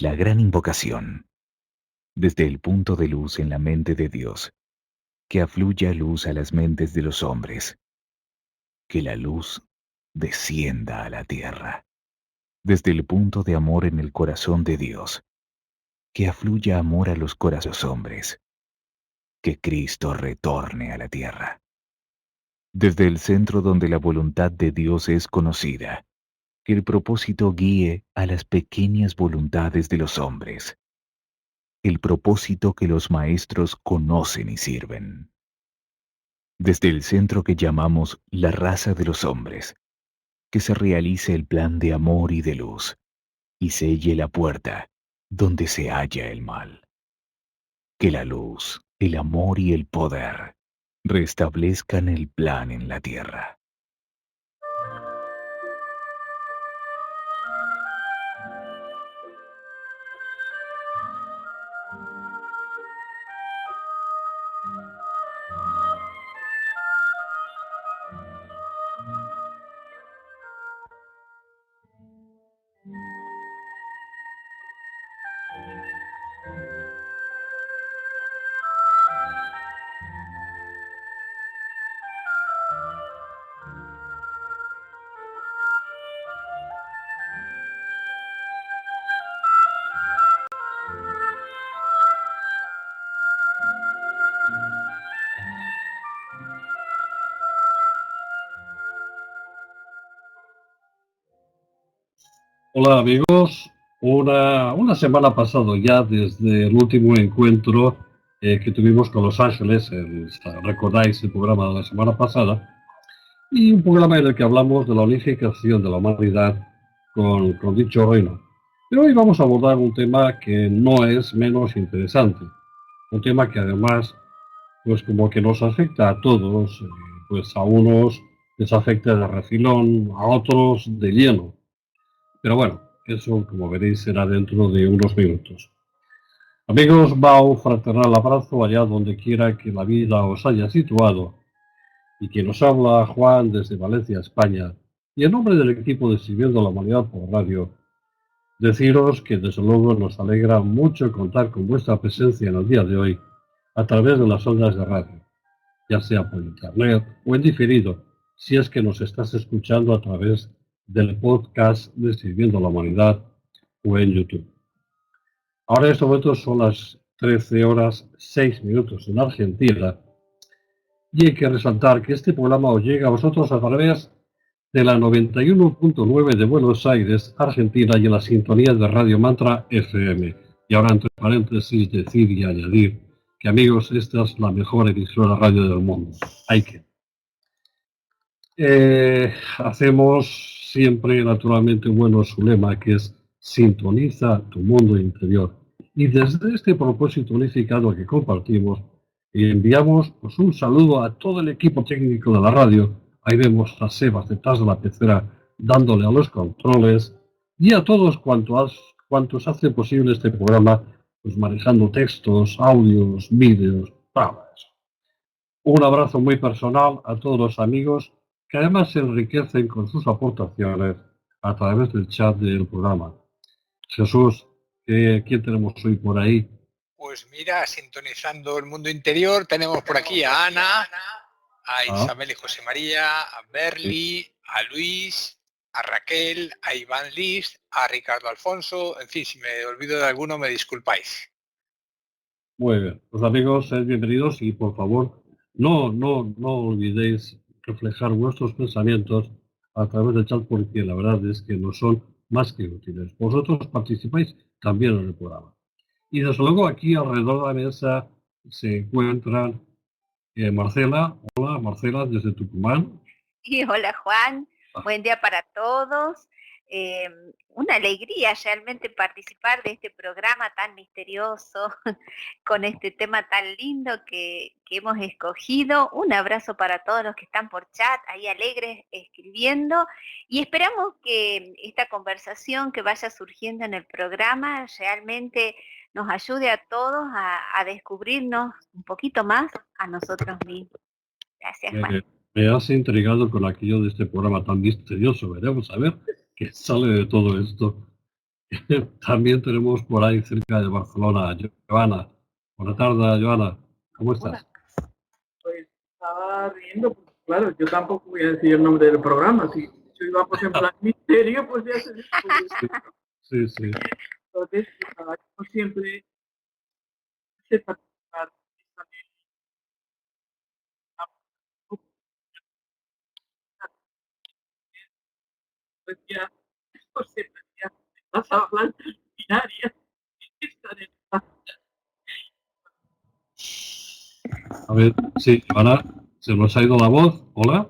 La gran invocación, desde el punto de luz en la mente de Dios, que afluya luz a las mentes de los hombres, que la luz descienda a la tierra. Desde el punto de amor en el corazón de Dios, que afluya amor a los corazones hombres, que Cristo retorne a la tierra. Desde el centro donde la voluntad de Dios es conocida, que el propósito guíe a las pequeñas voluntades de los hombres, el propósito que los maestros conocen y sirven. Desde el centro que llamamos la raza de los hombres, que se realice el plan de amor y de luz, y selle la puerta donde se halla el mal. Que la luz, el amor y el poder restablezcan el plan en la tierra. Hola amigos, una semana ha pasado ya desde el último encuentro que tuvimos con Los Ángeles, recordáis el programa de la semana pasada, y un programa en el que hablamos de la unificación de la humanidad con dicho reino. Pero hoy vamos a abordar un tema que no es menos interesante, un tema que además pues como que nos afecta a todos, pues a unos les afecta de refilón, a otros de lleno. Pero bueno, eso, como veréis, será dentro de unos minutos. Amigos, va un fraternal abrazo allá donde quiera que la vida os haya situado. Y quien nos habla, Juan, desde Valencia, España. Y en nombre del equipo de Sirviendo a la Humanidad por Radio, deciros que desde luego nos alegra mucho contar con vuestra presencia en el día de hoy a través de las ondas de radio, ya sea por internet o en diferido, si es que nos estás escuchando a través del podcast de Sirviendo a la Humanidad o en YouTube. Ahora en estos momentos son las 13 horas 6 minutos en Argentina y hay que resaltar que este programa os llega a vosotros a través de la 91.9 de Buenos Aires, Argentina, y en la sintonía de Radio Mantra FM. Y ahora entre paréntesis decir y añadir que amigos, esta es la mejor emisora radio del mundo. Hay que. Hacemos siempre naturalmente bueno su lema, que es sintoniza tu mundo interior. Y desde este propósito unificado que compartimos, enviamos pues, un saludo a todo el equipo técnico de la radio. Ahí vemos a Sebas detrás de la pecera dándole a los controles y a todos cuantos hacen posible este programa, pues manejando textos, audios, vídeos, todo eso. Un abrazo muy personal a todos los amigos que además se enriquecen con sus aportaciones a través del chat del programa. Jesús, ¿quién tenemos hoy por ahí? Pues mira, sintonizando el mundo interior, tenemos por aquí a Ana, a Isabel y José María, a Berli, a Luis, a Raquel, a Iván Liz, a Ricardo Alfonso. En fin, si me olvido de alguno, me disculpáis. Muy bien, pues amigos, sed bienvenidos y por favor, no olvidéis reflejar vuestros pensamientos a través del chat porque la verdad es que nos son más que útiles. Vosotros participáis también en el programa. Y desde luego aquí alrededor de la mesa se encuentran Marcela. Hola Marcela, desde Tucumán. Y hola Juan, buen día para todos. Una alegría realmente participar de este programa tan misterioso, con este tema tan lindo que hemos escogido. Un abrazo para todos los que están por chat, ahí alegres escribiendo, y esperamos que esta conversación que vaya surgiendo en el programa realmente nos ayude a todos a descubrirnos un poquito más a nosotros mismos. Gracias, Juan. Me has intrigado con aquello de este programa tan misterioso. Veremos a ver qué sale de todo esto. También tenemos por ahí cerca de Barcelona a Joana. Buenas tardes, Joana. ¿Cómo estás? Pues estaba riendo, porque claro, yo tampoco voy a decir el nombre del programa. Si íbamos en plan misterio, pues ya se Sí, sí. Entonces, como siempre, se participar pues ya, pues siempre ya estás hablando binaria. A ver, sí, Joana, se nos ha ido la voz. ¿Hola?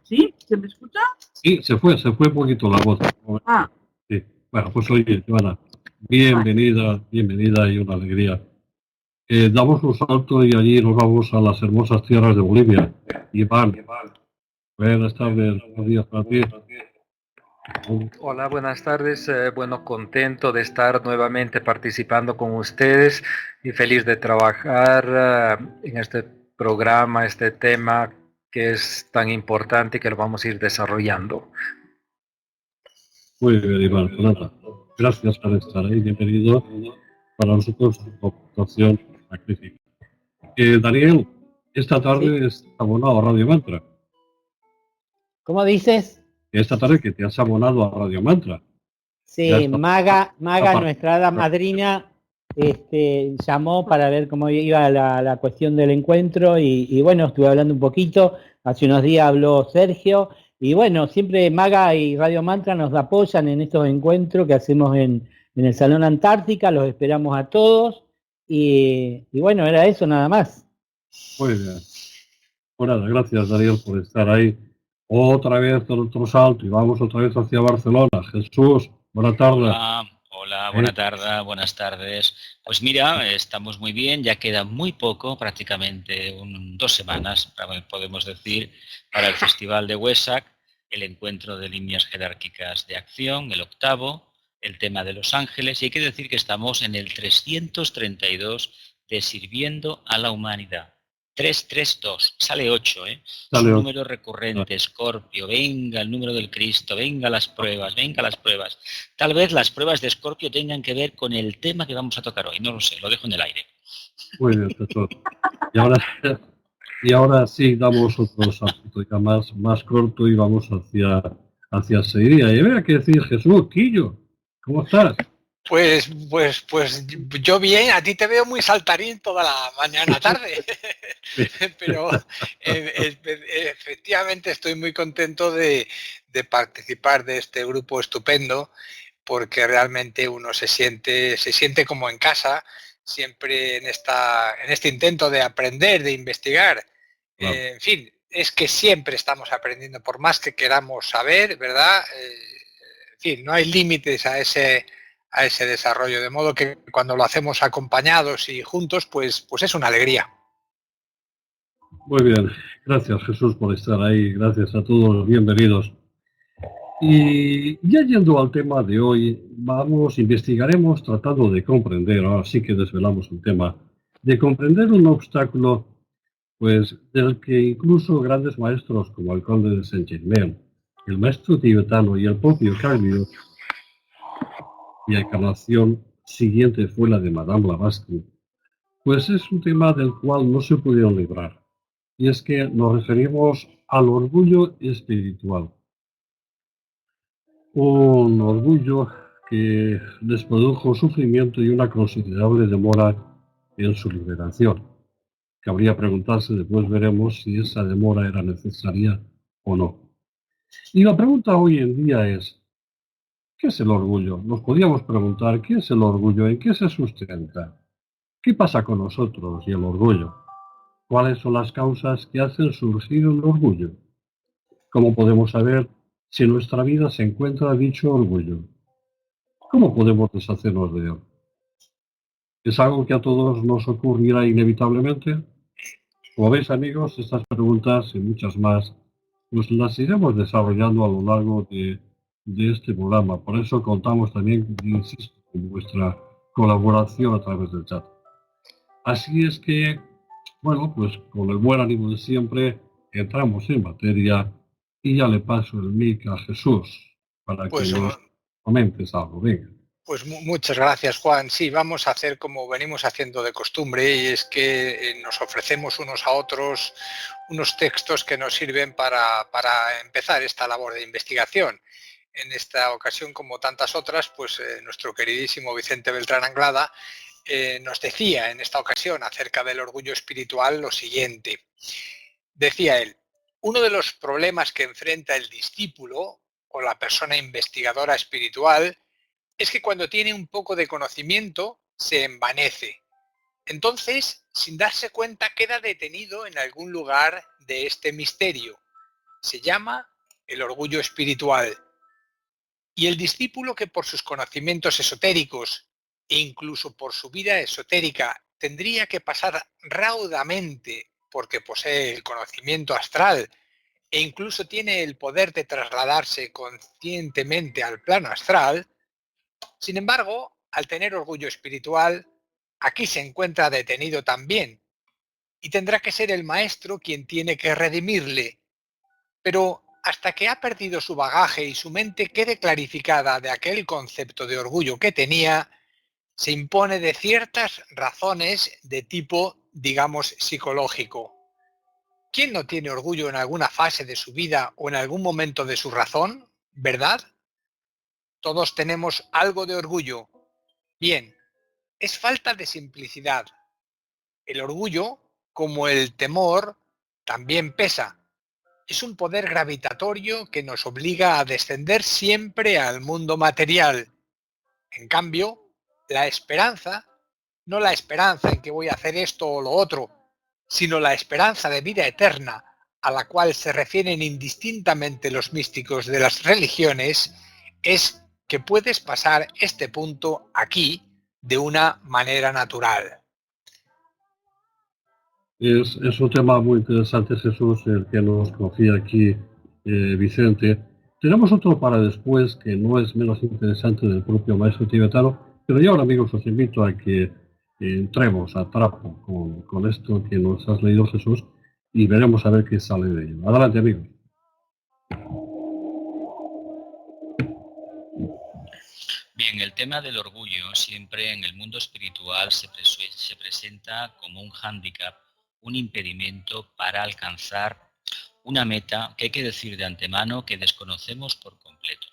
¿Sí? ¿Se me escucha? Sí, se fue un poquito la voz. Ah. Sí. Bueno, pues oye, Joana, bienvenida y una alegría. Damos un salto y allí nos vamos a las hermosas tierras de Bolivia. Iván, buenas tardes, buenos días para ti. Hola, buenas tardes. Bueno, contento de estar nuevamente participando con ustedes y feliz de trabajar en este programa, este tema que es tan importante y que lo vamos a ir desarrollando. Muy bien, Iván. Pues nada, gracias por estar ahí. Bienvenido. Para nosotros, una aportación magnífica. Daniel, esta tarde es abonado a Radio Mantra. ¿Cómo dices? Esta tarde que te has abonado a Radio Mantra. Sí, Maga, nuestra hada madrina, llamó para ver cómo iba la cuestión del encuentro y bueno, estuve hablando un poquito. Hace unos días habló Sergio y bueno, siempre Maga y Radio Mantra nos apoyan en estos encuentros que hacemos en el Salón Antártica. Los esperamos a todos y bueno, era eso nada más. Muy bien. Pues nada, gracias Daniel por estar ahí. Otra vez otro salto y vamos otra vez hacia Barcelona. Jesús, buenas tardes. Hola, buenas tardes. Pues mira, estamos muy bien, ya queda muy poco, prácticamente 2 semanas, podemos decir, para el Festival de Huesac, el encuentro de líneas jerárquicas de acción, el 8º, el tema de Los Ángeles, y hay que decir que estamos en el 332 de Sirviendo a la Humanidad. 332, sale 8, ¿eh? Es un número recurrente, Escorpio, venga el número del Cristo, venga las pruebas. Tal vez las pruebas de Escorpio tengan que ver con el tema que vamos a tocar hoy, no lo sé, lo dejo en el aire. Muy bien, Jesús. Y ahora sí damos otro salto ya más corto y vamos hacia Sevilla. Y vea qué decir, Jesús, Quillo, ¿cómo estás? Pues yo bien, a ti te veo muy saltarín toda la mañana tarde, pero efectivamente estoy muy contento de participar de este grupo estupendo, porque realmente uno se siente como en casa, siempre en este intento de aprender, de investigar. Claro. En fin, es que siempre estamos aprendiendo, por más que queramos saber, ¿verdad? En fin, no hay límites a ese desarrollo, de modo que cuando lo hacemos acompañados y juntos, pues es una alegría. Muy bien, gracias Jesús por estar ahí, gracias a todos, bienvenidos. Y ya yendo al tema de hoy, investigaremos tratando de comprender, ahora sí que desvelamos el tema, de comprender un obstáculo, pues del que incluso grandes maestros como el conde de Saint-Germain, el maestro tibetano y el propio Carlos, y encarnación siguiente fue la de Madame Blavatsky, pues es un tema del cual no se pudieron librar, y es que nos referimos al orgullo espiritual. Un orgullo que les produjo sufrimiento y una considerable demora en su liberación. Cabría preguntarse, después veremos si esa demora era necesaria o no. Y la pregunta hoy en día es, ¿qué es el orgullo? Nos podíamos preguntar, ¿qué es el orgullo? ¿En qué se sustenta? ¿Qué pasa con nosotros y el orgullo? ¿Cuáles son las causas que hacen surgir el orgullo? ¿Cómo podemos saber si en nuestra vida se encuentra dicho orgullo? ¿Cómo podemos deshacernos de él? ¿Es algo que a todos nos ocurrirá inevitablemente? Como veis, amigos, estas preguntas y muchas más, pues las iremos desarrollando a lo largo de este programa. Por eso contamos también, insisto, con vuestra colaboración a través del chat. Así es que, bueno, pues con el buen ánimo de siempre, entramos en materia y ya le paso el mic a Jesús para que nos comentes algo. Venga. Pues muchas gracias, Juan. Sí, vamos a hacer como venimos haciendo de costumbre, y es que nos ofrecemos unos a otros unos textos que nos sirven para empezar esta labor de investigación. En esta ocasión, como tantas otras, pues nuestro queridísimo Vicente Beltrán Anglada nos decía en esta ocasión acerca del orgullo espiritual lo siguiente. Decía él: uno de los problemas que enfrenta el discípulo o la persona investigadora espiritual es que cuando tiene un poco de conocimiento se envanece. Entonces, sin darse cuenta, queda detenido en algún lugar de este misterio. Se llama el orgullo espiritual. Y el discípulo que por sus conocimientos esotéricos e incluso por su vida esotérica tendría que pasar raudamente porque posee el conocimiento astral e incluso tiene el poder de trasladarse conscientemente al plano astral, sin embargo, al tener orgullo espiritual, aquí se encuentra detenido también, y tendrá que ser el maestro quien tiene que redimirle. Pero hasta que ha perdido su bagaje y su mente quede clarificada de aquel concepto de orgullo que tenía, se impone de ciertas razones de tipo, digamos, psicológico. ¿Quién no tiene orgullo en alguna fase de su vida o en algún momento de su razón? ¿Verdad? Todos tenemos algo de orgullo. Bien, es falta de simplicidad. El orgullo, como el temor, también pesa. Es un poder gravitatorio que nos obliga a descender siempre al mundo material. En cambio, la esperanza, no la esperanza en que voy a hacer esto o lo otro, sino la esperanza de vida eterna, a la cual se refieren indistintamente los místicos de las religiones, es que puedes pasar este punto aquí de una manera natural. Es un tema muy interesante, Jesús, el que nos confía aquí Vicente. Tenemos otro para después que no es menos interesante del propio maestro tibetano, pero yo ahora, amigos, os invito a que entremos a trapo con esto que nos has leído, Jesús, y veremos a ver qué sale de ello. Adelante, amigos. Bien, el tema del orgullo siempre en el mundo espiritual se presenta como un hándicap, un impedimento para alcanzar una meta que hay que decir de antemano que desconocemos por completo.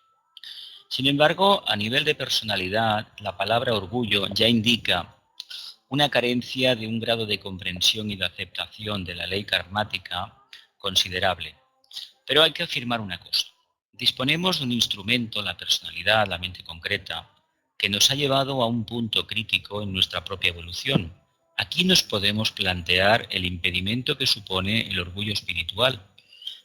Sin embargo, a nivel de personalidad, la palabra orgullo ya indica una carencia de un grado de comprensión y de aceptación de la ley karmática considerable. Pero hay que afirmar una cosa. Disponemos de un instrumento, la personalidad, la mente concreta, que nos ha llevado a un punto crítico en nuestra propia evolución. Aquí nos podemos plantear el impedimento que supone el orgullo espiritual,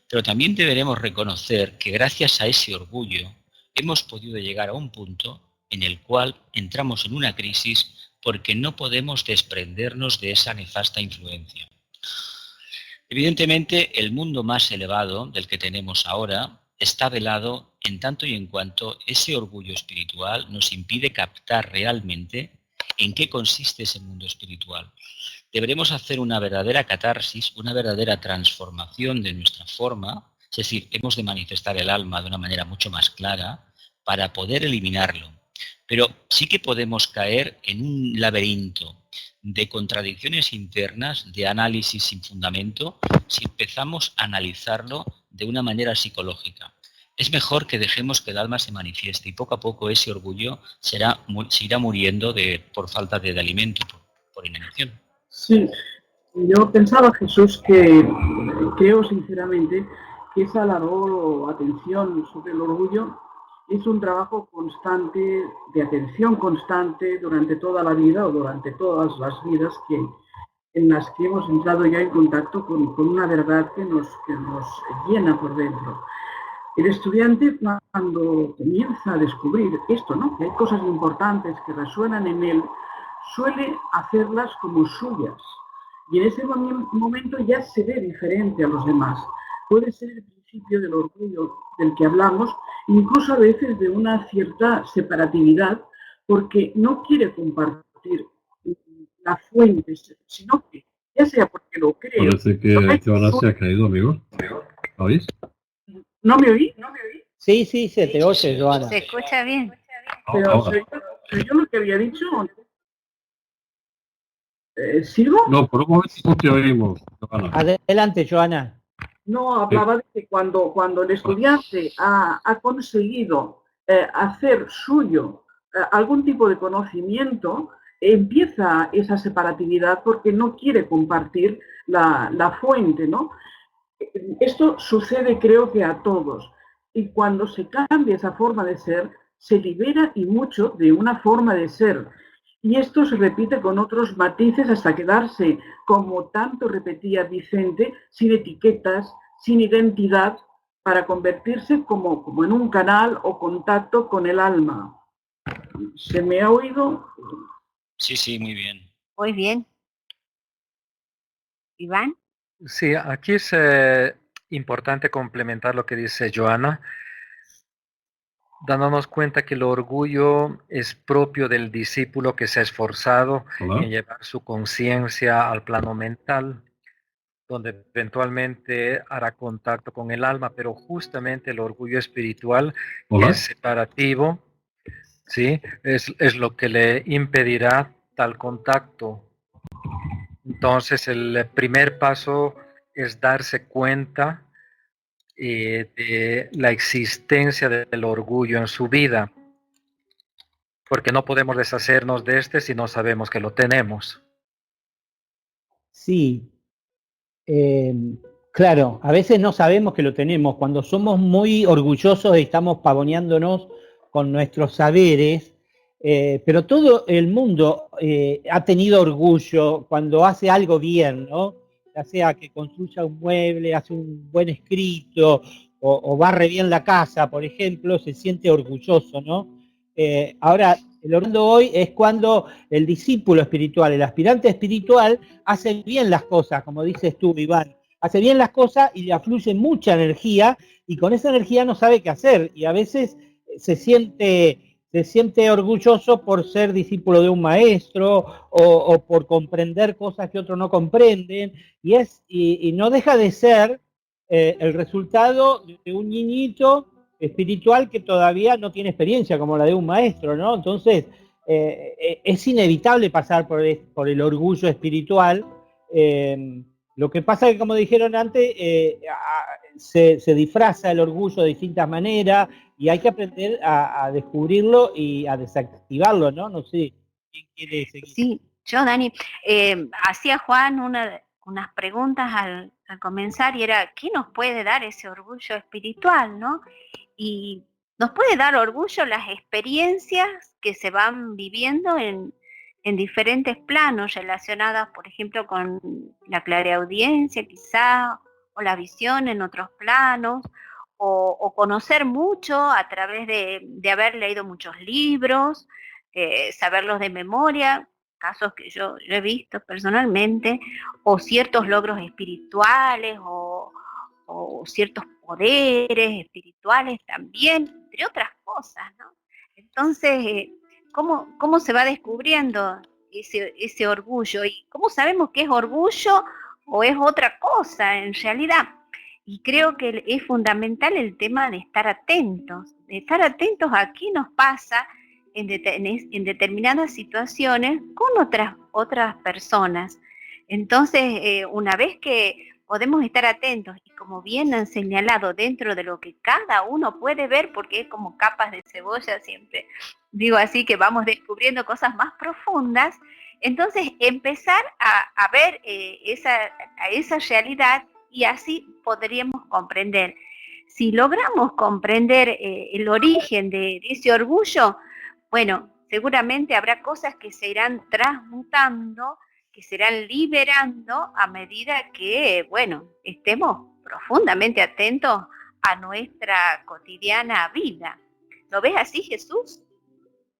pero también deberemos reconocer que gracias a ese orgullo hemos podido llegar a un punto en el cual entramos en una crisis porque no podemos desprendernos de esa nefasta influencia. Evidentemente, el mundo más elevado del que tenemos ahora está velado en tanto y en cuanto ese orgullo espiritual nos impide captar realmente en qué consiste ese mundo espiritual. Deberemos hacer una verdadera catarsis, una verdadera transformación de nuestra forma, es decir, hemos de manifestar el alma de una manera mucho más clara para poder eliminarlo. Pero sí que podemos caer en un laberinto de contradicciones internas, de análisis sin fundamento, si empezamos a analizarlo de una manera psicológica. Es mejor que dejemos que el alma se manifieste y poco a poco ese orgullo se irá muriendo por falta de alimento, por inanición. Sí, yo pensaba, Jesús, que creo sinceramente que esa labor o atención sobre el orgullo es un trabajo constante, de atención constante durante toda la vida o durante todas las vidas en las que hemos entrado ya en contacto con una verdad que nos llena por dentro. El estudiante, cuando comienza a descubrir esto, ¿no?, que hay cosas importantes que resuenan en él, suele hacerlas como suyas. Y en ese momento ya se ve diferente a los demás. Puede ser el principio del orgullo del que hablamos, incluso a veces de una cierta separatividad, porque no quiere compartir la fuente, sino que, ya sea porque lo cree... Parece que ahora se ha caído, amigo. ¿Lo oís? ¿No me oí? Sí, se te oye, Joana. Se escucha bien. Pero Yo lo que había dicho... ¿Sigo? No, por un momento no te oímos, Joana. Adelante, Joana. No, hablaba de que cuando el estudiante ha conseguido hacer suyo algún tipo de conocimiento, empieza esa separatividad porque no quiere compartir la fuente, ¿no? Esto sucede, creo que a todos. Y cuando se cambia esa forma de ser, se libera y mucho de una forma de ser. Y esto se repite con otros matices hasta quedarse, como tanto repetía Vicente, sin etiquetas, sin identidad, para convertirse como en un canal o contacto con el alma. ¿Se me ha oído? Sí, muy bien. Muy bien. Iván. Sí, aquí es importante complementar lo que dice Joana, dándonos cuenta que el orgullo es propio del discípulo que se ha esforzado en llevar su conciencia al plano mental, donde eventualmente hará contacto con el alma, pero justamente el orgullo espiritual es separativo, ¿sí? Es lo que le impedirá tal contacto. Entonces, el primer paso es darse cuenta de la existencia del orgullo en su vida, porque no podemos deshacernos de este si no sabemos que lo tenemos. Sí, claro, a veces no sabemos que lo tenemos. Cuando somos muy orgullosos estamos pavoneándonos con nuestros saberes, pero todo el mundo ha tenido orgullo cuando hace algo bien, ¿no? Ya sea que construya un mueble, hace un buen escrito o barre bien la casa, por ejemplo, se siente orgulloso, ¿no? Ahora, el orgullo hoy es cuando el discípulo espiritual, el aspirante espiritual, hace bien las cosas, como dices tú, Iván, hace bien las cosas y le afluye mucha energía y con esa energía no sabe qué hacer y a veces se siente orgulloso por ser discípulo de un maestro o por comprender cosas que otros no comprenden y no deja de ser el resultado de un niñito espiritual que todavía no tiene experiencia como la de un maestro, ¿no? Entonces, es inevitable pasar por el orgullo espiritual. Lo que pasa es que, como dijeron antes, se disfraza el orgullo de distintas maneras y hay que aprender a descubrirlo y a desactivarlo, ¿no? No sé quién quiere seguir. Sí, yo, Dani, hacía Juan unas preguntas al comenzar y era, ¿qué nos puede dar ese orgullo espiritual, no? Y nos puede dar orgullo las experiencias que se van viviendo en diferentes planos relacionadas, por ejemplo, con la clareaudiencia quizá, o la visión en otros planos, o conocer mucho a través de haber leído muchos libros, saberlos de memoria, casos que yo he visto personalmente, o ciertos logros espirituales, o ciertos poderes espirituales también, entre otras cosas, ¿no? Entonces, ¿cómo se va descubriendo ese orgullo? ¿Y cómo sabemos que es orgullo o es otra cosa en realidad? Y creo que es fundamental el tema de estar atentos a qué nos pasa en determinadas situaciones con otras personas. Entonces, una vez que podemos estar atentos y como bien han señalado dentro de lo que cada uno puede ver, porque es como capas de cebolla siempre, digo así, que vamos descubriendo cosas más profundas, entonces empezar a ver esa realidad y así podríamos comprender. Si logramos comprender el origen de ese orgullo, bueno, seguramente habrá cosas que se irán transmutando, que se irán liberando a medida que, bueno, estemos profundamente atentos a nuestra cotidiana vida. ¿Lo ves así, Jesús?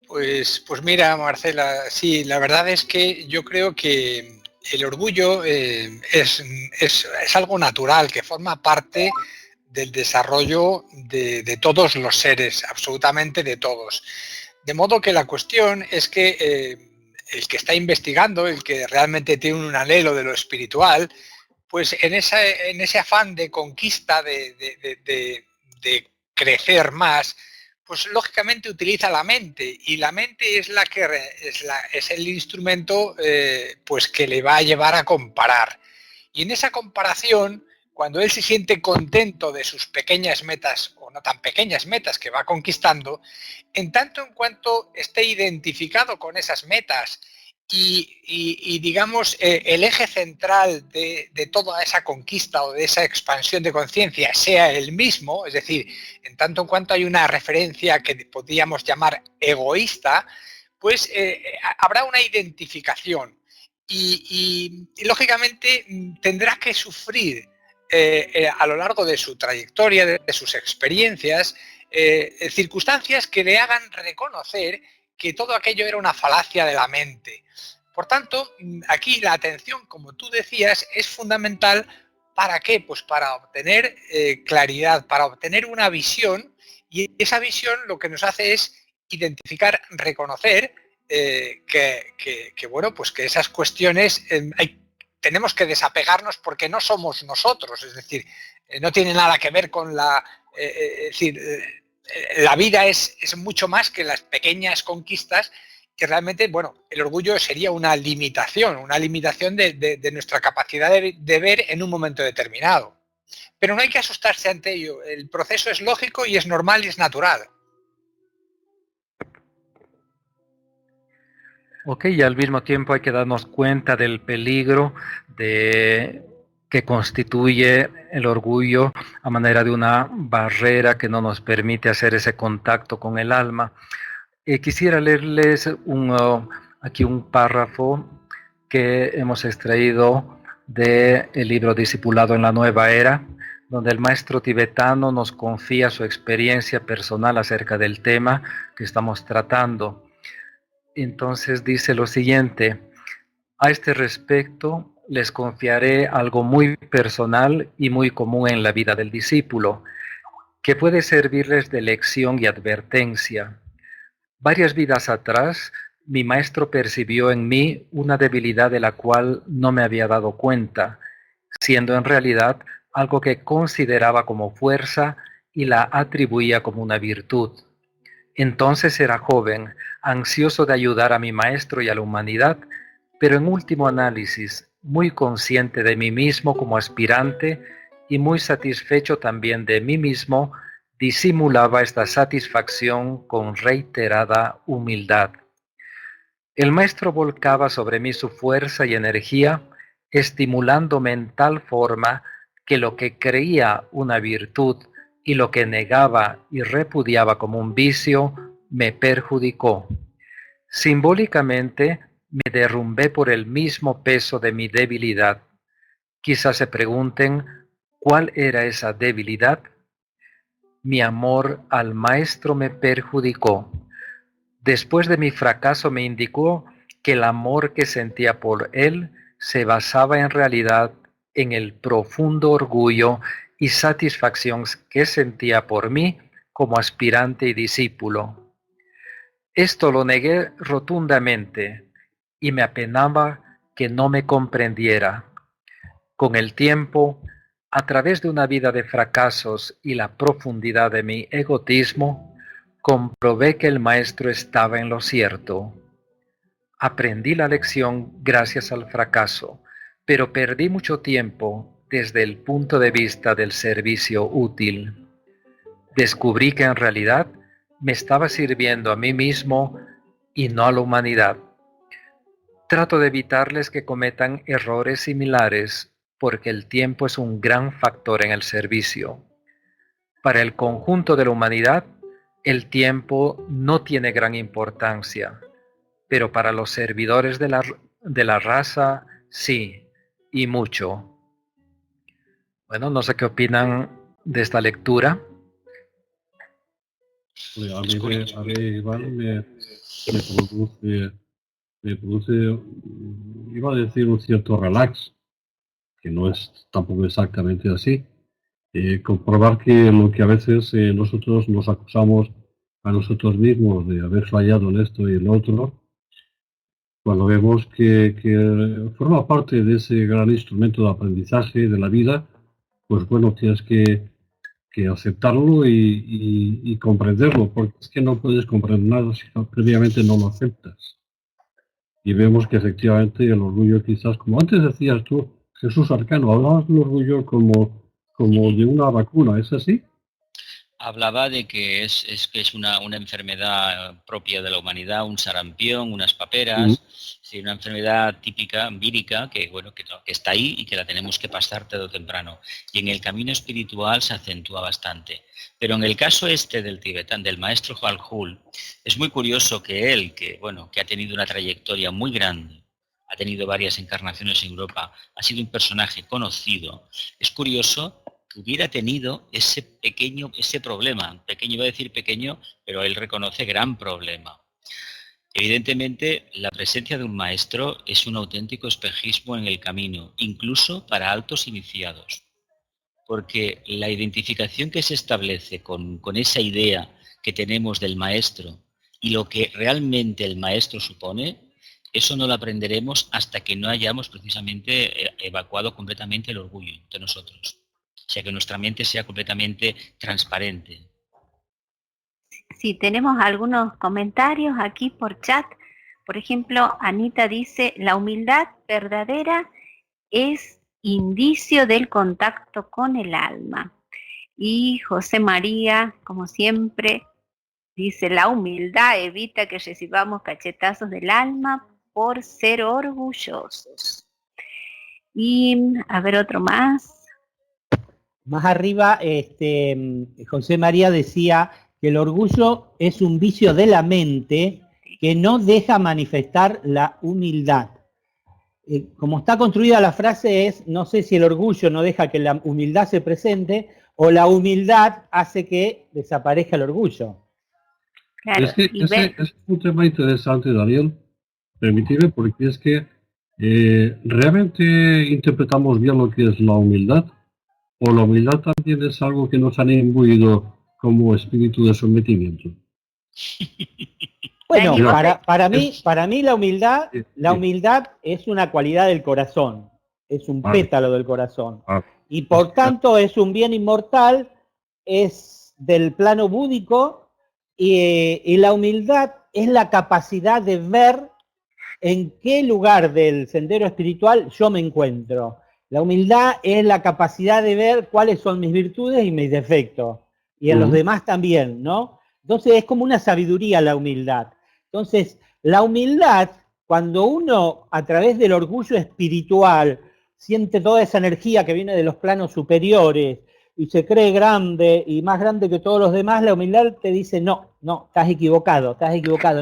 Pues mira, Marcela, sí, la verdad es que yo creo que el orgullo es algo natural, que forma parte del desarrollo de todos los seres, absolutamente de todos. De modo que la cuestión es que el que está investigando, el que realmente tiene un anhelo de lo espiritual, pues en ese afán de conquista, de crecer más, pues lógicamente utiliza la mente, y la mente es es el instrumento pues que le va a llevar a comparar. Y en esa comparación, cuando él se siente contento de sus pequeñas metas o no tan pequeñas metas que va conquistando, en tanto en cuanto esté identificado con esas metas y digamos, el eje central de toda esa conquista o de esa expansión de conciencia sea el mismo, es decir, en tanto en cuanto hay una referencia que podríamos llamar egoísta, pues habrá una identificación y lógicamente tendrá que sufrir a lo largo de su trayectoria, de sus experiencias, circunstancias que le hagan reconocer que todo aquello era una falacia de la mente. Por tanto, aquí la atención, como tú decías, es fundamental. ¿Para qué? Pues para obtener claridad, para obtener una visión, y esa visión lo que nos hace es identificar, reconocer bueno, pues que esas cuestiones tenemos que desapegarnos porque no somos nosotros, es decir, no tiene nada que ver con la... es decir, la vida es mucho más que las pequeñas conquistas, y realmente, bueno, el orgullo sería una limitación de nuestra capacidad de ver en un momento determinado. Pero no hay que asustarse ante ello, el proceso es lógico y es normal y es natural. Ok, y al mismo tiempo hay que darnos cuenta del peligro que constituye el orgullo a manera de una barrera que no nos permite hacer ese contacto con el alma. Quisiera leerles aquí un párrafo que hemos extraído del libro Discipulado en la Nueva Era, donde el maestro tibetano nos confía su experiencia personal acerca del tema que estamos tratando. Entonces dice lo siguiente: a este respecto les confiaré algo muy personal y muy común en la vida del discípulo, que puede servirles de lección y advertencia. Varias vidas atrás, mi maestro percibió en mí una debilidad de la cual no me había dado cuenta, siendo en realidad algo que consideraba como fuerza y la atribuía como una virtud. Entonces era joven, ansioso de ayudar a mi maestro y a la humanidad, pero en último análisis, muy consciente de mí mismo como aspirante y muy satisfecho también de mí mismo, disimulaba esta satisfacción con reiterada humildad. El maestro volcaba sobre mí su fuerza y energía, estimulándome en tal forma que lo que creía una virtud y lo que negaba y repudiaba como un vicio me perjudicó. Simbólicamente me derrumbé por el mismo peso de mi debilidad. Quizás se pregunten, ¿cuál era esa debilidad? Mi amor al maestro me perjudicó. Después de mi fracaso me indicó que el amor que sentía por él se basaba en realidad en el profundo orgullo y satisfacción que sentía por mí como aspirante y discípulo. Esto lo negué rotundamente y me apenaba que no me comprendiera. Con el tiempo, a través de una vida de fracasos y la profundidad de mi egoísmo, comprobé que el maestro estaba en lo cierto. Aprendí la lección gracias al fracaso, pero perdí mucho tiempo desde el punto de vista del servicio útil. Descubrí que en realidad me estaba sirviendo a mí mismo y no a la humanidad. Trato de evitarles que cometan errores similares porque el tiempo es un gran factor en el servicio. Para el conjunto de la humanidad, el tiempo no tiene gran importancia, pero para los servidores de la raza, sí, y mucho. Bueno, no sé qué opinan de esta lectura. A mí Iván, me produce, iba a decir, un cierto relax, que no es tampoco exactamente así. Comprobar que lo que a veces nosotros nos acusamos a nosotros mismos de haber fallado en esto y en lo otro, cuando vemos que forma parte de ese gran instrumento de aprendizaje de la vida, pues bueno, tienes que que aceptarlo y comprenderlo, porque es que no puedes comprender nada si previamente no lo aceptas. Y vemos que efectivamente el orgullo quizás, como antes decías tú, Jesús Arcano, hablabas del orgullo como de una vacuna, ¿es así? Hablaba de que es una enfermedad propia de la humanidad, un sarampión, unas paperas, sí, una enfermedad típica, vírica, que bueno, que está ahí y que la tenemos que pasar tarde o temprano. Y en el camino espiritual se acentúa bastante. Pero en el caso este del tibetano, del maestro Hwal-Hul, es muy curioso que él, que ha tenido una trayectoria muy grande, ha tenido varias encarnaciones en Europa, ha sido un personaje conocido. Es curioso que hubiera tenido ese problema, pequeño, iba a decir pequeño, pero él reconoce gran problema. Evidentemente, la presencia de un maestro es un auténtico espejismo en el camino, incluso para altos iniciados, porque la identificación que se establece con esa idea que tenemos del maestro y lo que realmente el maestro supone, eso no lo aprenderemos hasta que no hayamos precisamente evacuado completamente el orgullo de nosotros. O sea, que nuestra mente sea completamente transparente. Sí, tenemos algunos comentarios aquí por chat. Por ejemplo, Anita dice, la humildad verdadera es indicio del contacto con el alma. Y José María, como siempre, dice, la humildad evita que recibamos cachetazos del alma por ser orgullosos. Y a ver otro más. Más arriba, José María decía que el orgullo es un vicio de la mente que no deja manifestar la humildad. Como está construida la frase es, no sé si el orgullo no deja que la humildad se presente o la humildad hace que desaparezca el orgullo. Claro, es que ese es un tema interesante, Daniel, permíteme, porque es que realmente interpretamos bien lo que es la humildad, o la humildad también es algo que nos han imbuido como espíritu de sometimiento. Bueno, para mí la humildad es una cualidad del corazón, es un pétalo del corazón. Y por tanto es un bien inmortal, es del plano búdico, y la humildad es la capacidad de ver en qué lugar del sendero espiritual yo me encuentro. La humildad es la capacidad de ver cuáles son mis virtudes y mis defectos, y en los demás también, ¿no? Entonces es como una sabiduría la humildad. Entonces, la humildad, cuando uno a través del orgullo espiritual siente toda esa energía que viene de los planos superiores y se cree grande y más grande que todos los demás, la humildad te dice, no, estás equivocado,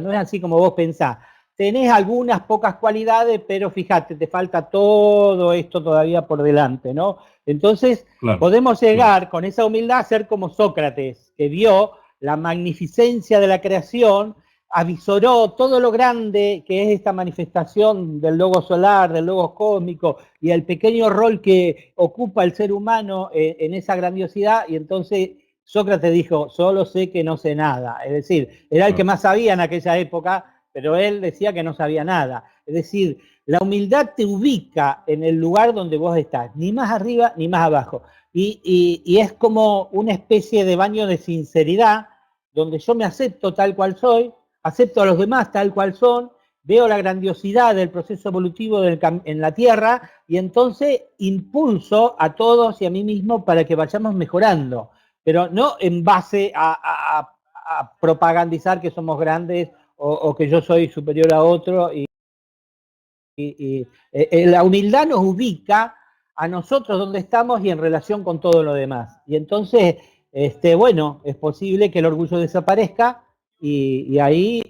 no es así como vos pensás. Tenés algunas pocas cualidades, pero fíjate, te falta todo esto todavía por delante, ¿no? Entonces, podemos llegar con esa humildad a ser como Sócrates, que vio la magnificencia de la creación, avisoró todo lo grande que es esta manifestación del logo solar, del logo cósmico, y el pequeño rol que ocupa el ser humano en esa grandiosidad, y entonces Sócrates dijo, solo sé que no sé nada. Es decir, era el que más sabía en aquella época, pero él decía que no sabía nada. Es decir, la humildad te ubica en el lugar donde vos estás, ni más arriba ni más abajo. Y es como una especie de baño de sinceridad, donde yo me acepto tal cual soy, acepto a los demás tal cual son, veo la grandiosidad del proceso evolutivo en la Tierra, y entonces impulso a todos y a mí mismo para que vayamos mejorando, pero no en base a propagandizar que somos grandes o que yo soy superior a otro. La humildad nos ubica a nosotros donde estamos y en relación con todo lo demás. Y entonces, bueno, es posible que el orgullo desaparezca y ahí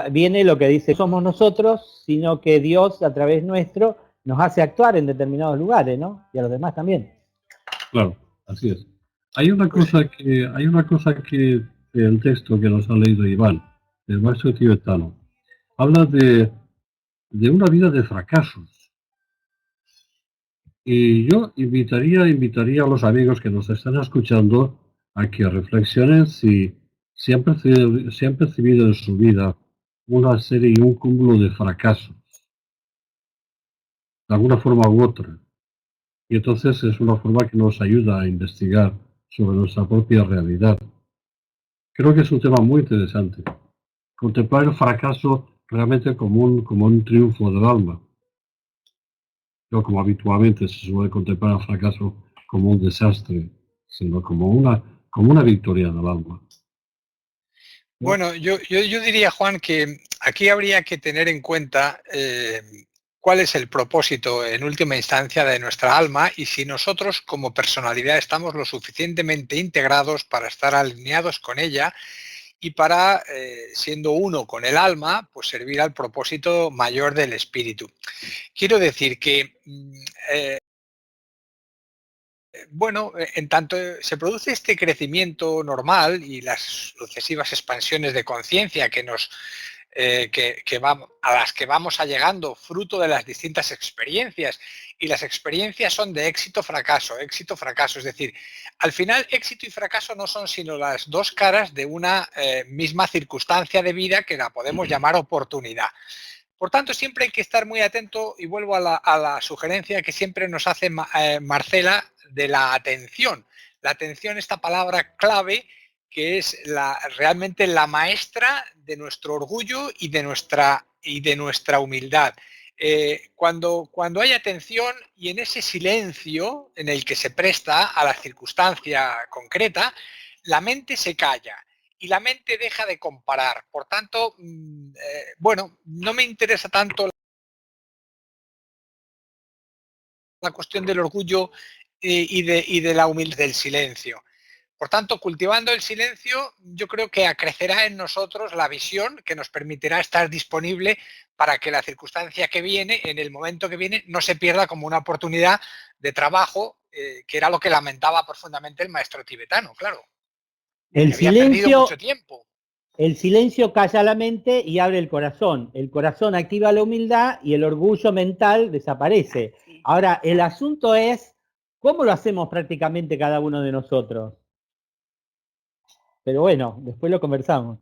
viene lo que dice, no somos nosotros, sino que Dios a través nuestro nos hace actuar en determinados lugares, ¿no? Y a los demás también. Claro, así es. Hay una cosa que el texto que nos ha leído Iván, el maestro tibetano, habla de una vida de fracasos. Y yo invitaría a los amigos que nos están escuchando a que reflexionen si han percibido en su vida una serie y un cúmulo de fracasos, de alguna forma u otra. Y entonces es una forma que nos ayuda a investigar sobre nuestra propia realidad. Creo que es un tema muy interesante. Contemplar el fracaso realmente como un triunfo del alma. No como habitualmente se suele contemplar el fracaso como un desastre, sino como una victoria del alma. Bueno, yo diría, Juan, que aquí habría que tener en cuenta cuál es el propósito en última instancia de nuestra alma y si nosotros como personalidad estamos lo suficientemente integrados para estar alineados con ella y para, siendo uno con el alma, pues servir al propósito mayor del espíritu. Quiero decir que bueno, en tanto se produce este crecimiento normal y las sucesivas expansiones de conciencia que a las que vamos llegando fruto de las distintas experiencias, y las experiencias son de éxito-fracaso, es decir, al final éxito y fracaso no son sino las dos caras de una misma circunstancia de vida que la podemos llamar oportunidad. Por tanto, siempre hay que estar muy atento, y vuelvo a la sugerencia que siempre nos hace Marcela de la atención. La atención, esta palabra clave, que es realmente la maestra de nuestro orgullo y de nuestra humildad. Cuando hay atención y en ese silencio en el que se presta a la circunstancia concreta, la mente se calla y la mente deja de comparar. Por tanto, bueno, no me interesa tanto la cuestión del orgullo y de la humildad del silencio. Por tanto, cultivando el silencio, yo creo que acrecerá en nosotros la visión que nos permitirá estar disponible para que la circunstancia que viene, en el momento que viene, no se pierda como una oportunidad de trabajo, que era lo que lamentaba profundamente el maestro tibetano, claro. El silencio, mucho tiempo. El silencio calla la mente y abre el corazón. El corazón activa la humildad y el orgullo mental desaparece. Ahora, el asunto es cómo lo hacemos prácticamente cada uno de nosotros. Pero bueno, después lo conversamos.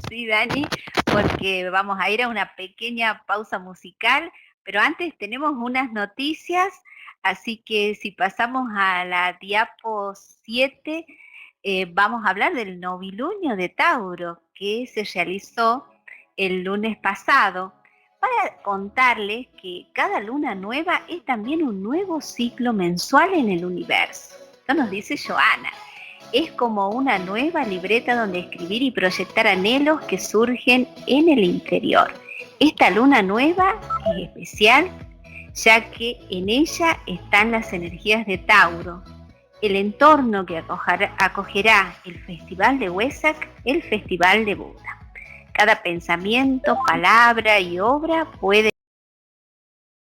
Sí, Dani, porque vamos a ir a una pequeña pausa musical, pero antes tenemos unas noticias, así que si pasamos a la diapo 7, vamos a hablar del novilunio de Tauro, que se realizó el lunes pasado, para contarles que cada luna nueva es también un nuevo ciclo mensual en el universo. Esto nos dice Joana. Es como una nueva libreta donde escribir y proyectar anhelos que surgen en el interior. Esta luna nueva es especial, ya que en ella están las energías de Tauro, el entorno que acogerá el Festival de Wesak, el Festival de Buda. Cada pensamiento, palabra y obra pueden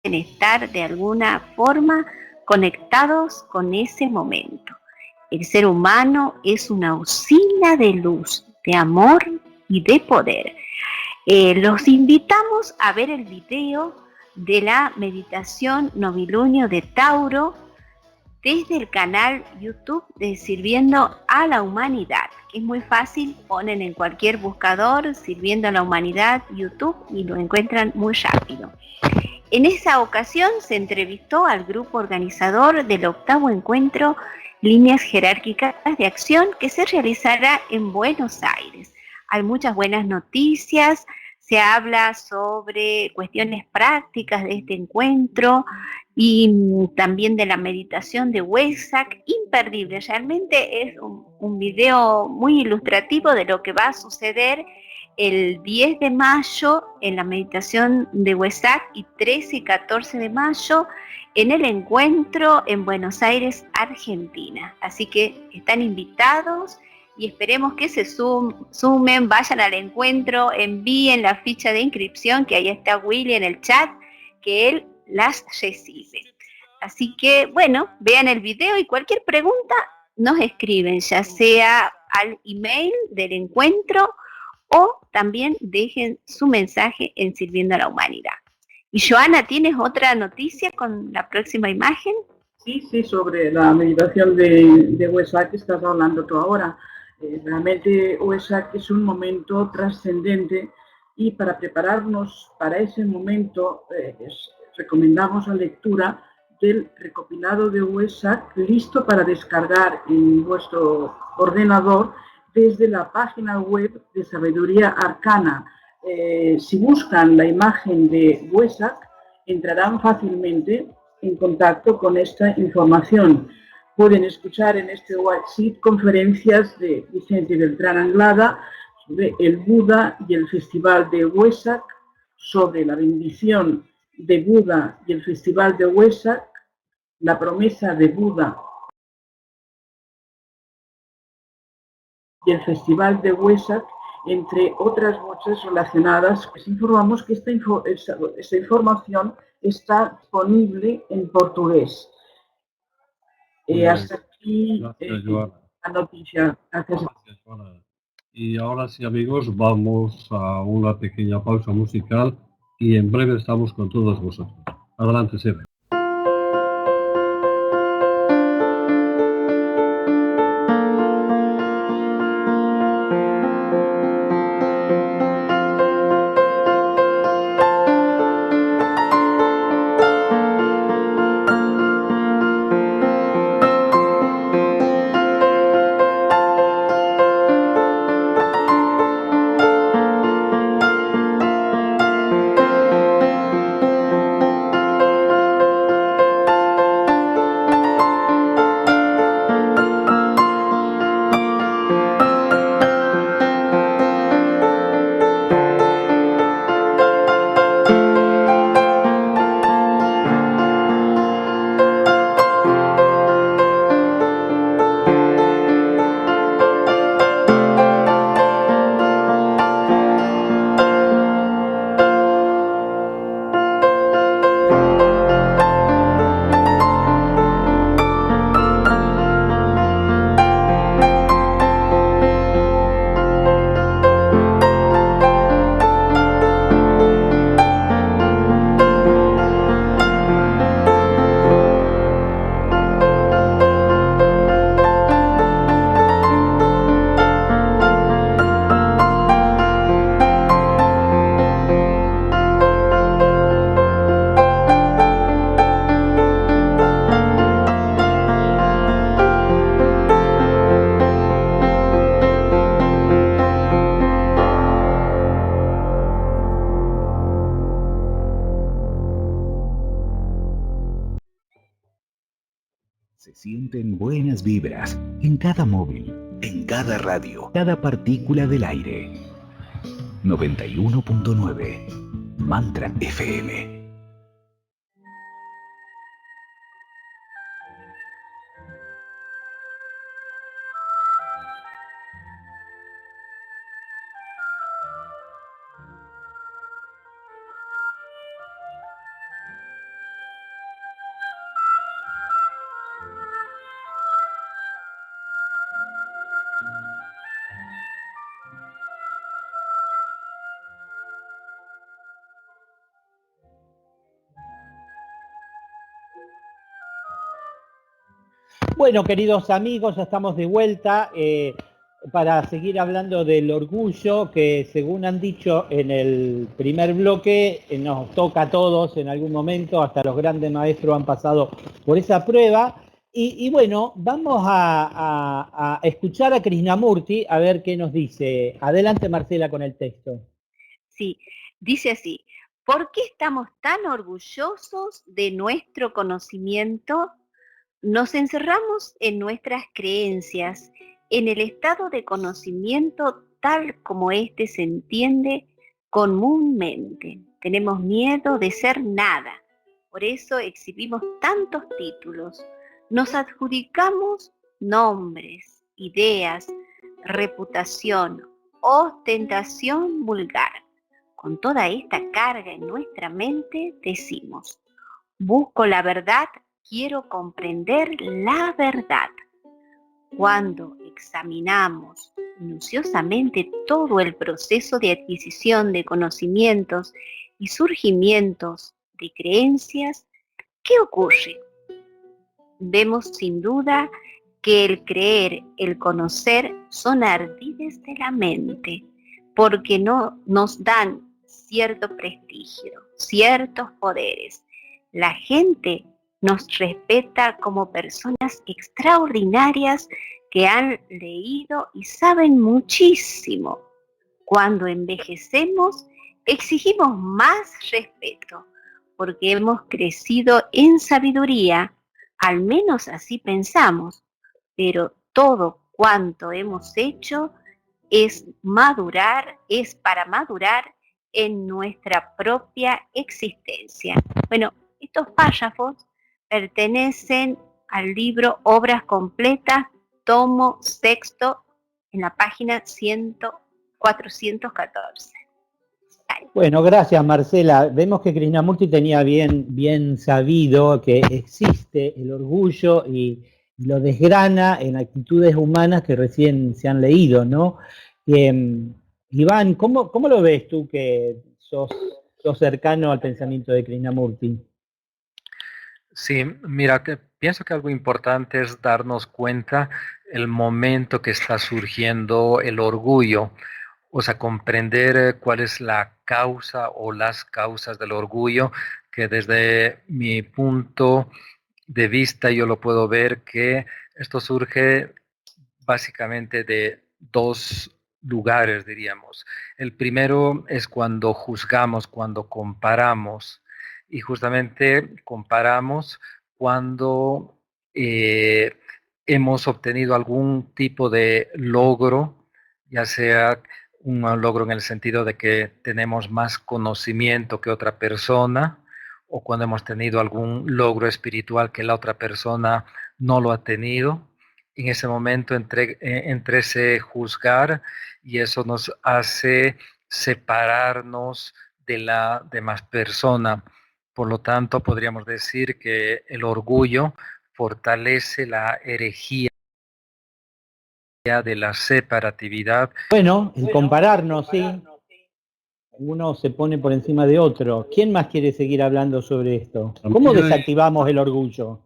estar de alguna forma conectados con ese momento. El ser humano es una usina de luz, de amor y de poder. Los invitamos a ver el video de la meditación novilunio de Tauro desde el canal YouTube de Sirviendo a la Humanidad, que es muy fácil, ponen en cualquier buscador Sirviendo a la Humanidad YouTube y lo encuentran muy rápido. En esa ocasión se entrevistó al grupo organizador del 8º encuentro Líneas Jerárquicas de Acción, que se realizará en Buenos Aires. Hay muchas buenas noticias, se habla sobre cuestiones prácticas de este encuentro y también de la meditación de Wesak, imperdible. Realmente es un video muy ilustrativo de lo que va a suceder el 10 de mayo en la meditación de Wesak y 13 y 14 de mayo en el encuentro en Buenos Aires, Argentina. Así que están invitados y esperemos que se sumen, vayan al encuentro, envíen la ficha de inscripción, que ahí está Willy en el chat, que él las recibe. Así que, bueno, vean el video y cualquier pregunta nos escriben, ya sea al email del encuentro o también dejen su mensaje en Sirviendo a la Humanidad. Y Joana, ¿tienes otra noticia con la próxima imagen? Sí, sobre la meditación de Wesak que estás hablando tú ahora. Realmente Wesak es un momento trascendente y para prepararnos para ese momento recomendamos la lectura del recopilado de Wesak listo para descargar en vuestro ordenador desde la página web de Sabiduría Arcana. Si buscan la imagen de Wesak, entrarán fácilmente en contacto con esta información. Pueden escuchar en este WhatsApp conferencias de Vicente Beltrán Anglada sobre el Buda y el Festival de Wesak, sobre la bendición de Buda y el Festival de Wesak, la promesa de Buda y el Festival de Wesak, entre otras muchas relacionadas. Les informamos que esta información está disponible en portugués. Hasta aquí la noticia. Gracias. Gracias, Joana. Y ahora sí, amigos, vamos a una pequeña pausa musical y en breve estamos con todos vosotros. Adelante, Sebe. Se sienten buenas vibras en cada móvil, en cada radio, cada partícula del aire. 91.9 Mantra FM. Bueno, queridos amigos, ya estamos de vuelta para seguir hablando del orgullo que, según han dicho en el primer bloque, nos toca a todos en algún momento, hasta los grandes maestros han pasado por esa prueba. Y bueno, vamos a escuchar a Krishnamurti a ver qué nos dice. Adelante, Marcela, con el texto. Sí, dice así: ¿por qué estamos tan orgullosos de nuestro conocimiento? Nos encerramos en nuestras creencias, en el estado de conocimiento tal como éste se entiende comúnmente. Tenemos miedo de ser nada, por eso exhibimos tantos títulos. Nos adjudicamos nombres, ideas, reputación, ostentación vulgar. Con toda esta carga en nuestra mente decimos: busco la verdad, quiero comprender la verdad. Cuando examinamos minuciosamente todo el proceso de adquisición de conocimientos y surgimientos de creencias, ¿qué ocurre? Vemos sin duda que el creer, el conocer son ardides de la mente, porque no nos dan cierto prestigio, ciertos poderes. La gente nos respeta como personas extraordinarias que han leído y saben muchísimo. Cuando envejecemos, exigimos más respeto, porque hemos crecido en sabiduría, al menos así pensamos, pero todo cuanto hemos hecho es para madurar en nuestra propia existencia. Bueno, estos párrafos pertenecen al libro Obras Completas, tomo sexto, en la página 414. Bueno, gracias Marcela. Vemos que Krishnamurti tenía bien sabido que existe el orgullo y lo desgrana en actitudes humanas que recién se han leído, ¿no? Iván, ¿cómo lo ves tú que sos cercano al pensamiento de Krishnamurti? Sí, mira, pienso que algo importante es darnos cuenta el momento que está surgiendo el orgullo, o sea, comprender cuál es la causa o las causas del orgullo, que desde mi punto de vista yo lo puedo ver que esto surge básicamente de dos lugares, diríamos. El primero es cuando juzgamos, cuando comparamos, y justamente comparamos cuando hemos obtenido algún tipo de logro, ya sea un logro en el sentido de que tenemos más conocimiento que otra persona, o cuando hemos tenido algún logro espiritual que la otra persona no lo ha tenido. En ese momento entre ese juzgar, y eso nos hace separarnos de la demás persona. Por lo tanto, podríamos decir que el orgullo fortalece la herejía de la separatividad. Bueno, el compararnos, sí. Uno se pone por encima de otro. ¿Quién más quiere seguir hablando sobre esto? ¿Cómo desactivamos el orgullo?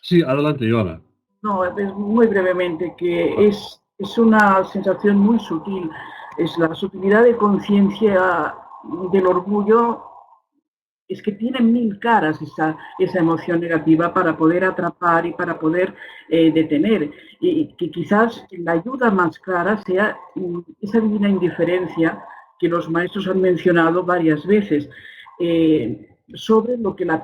Sí, adelante, Joana. No, es muy brevemente, que es una sensación muy sutil. Es la sutilidad de conciencia del orgullo, es que tiene 1000 caras esa emoción negativa para poder atrapar y para poder detener. Y que quizás la ayuda más clara sea esa divina indiferencia que los maestros han mencionado varias veces, sobre lo que la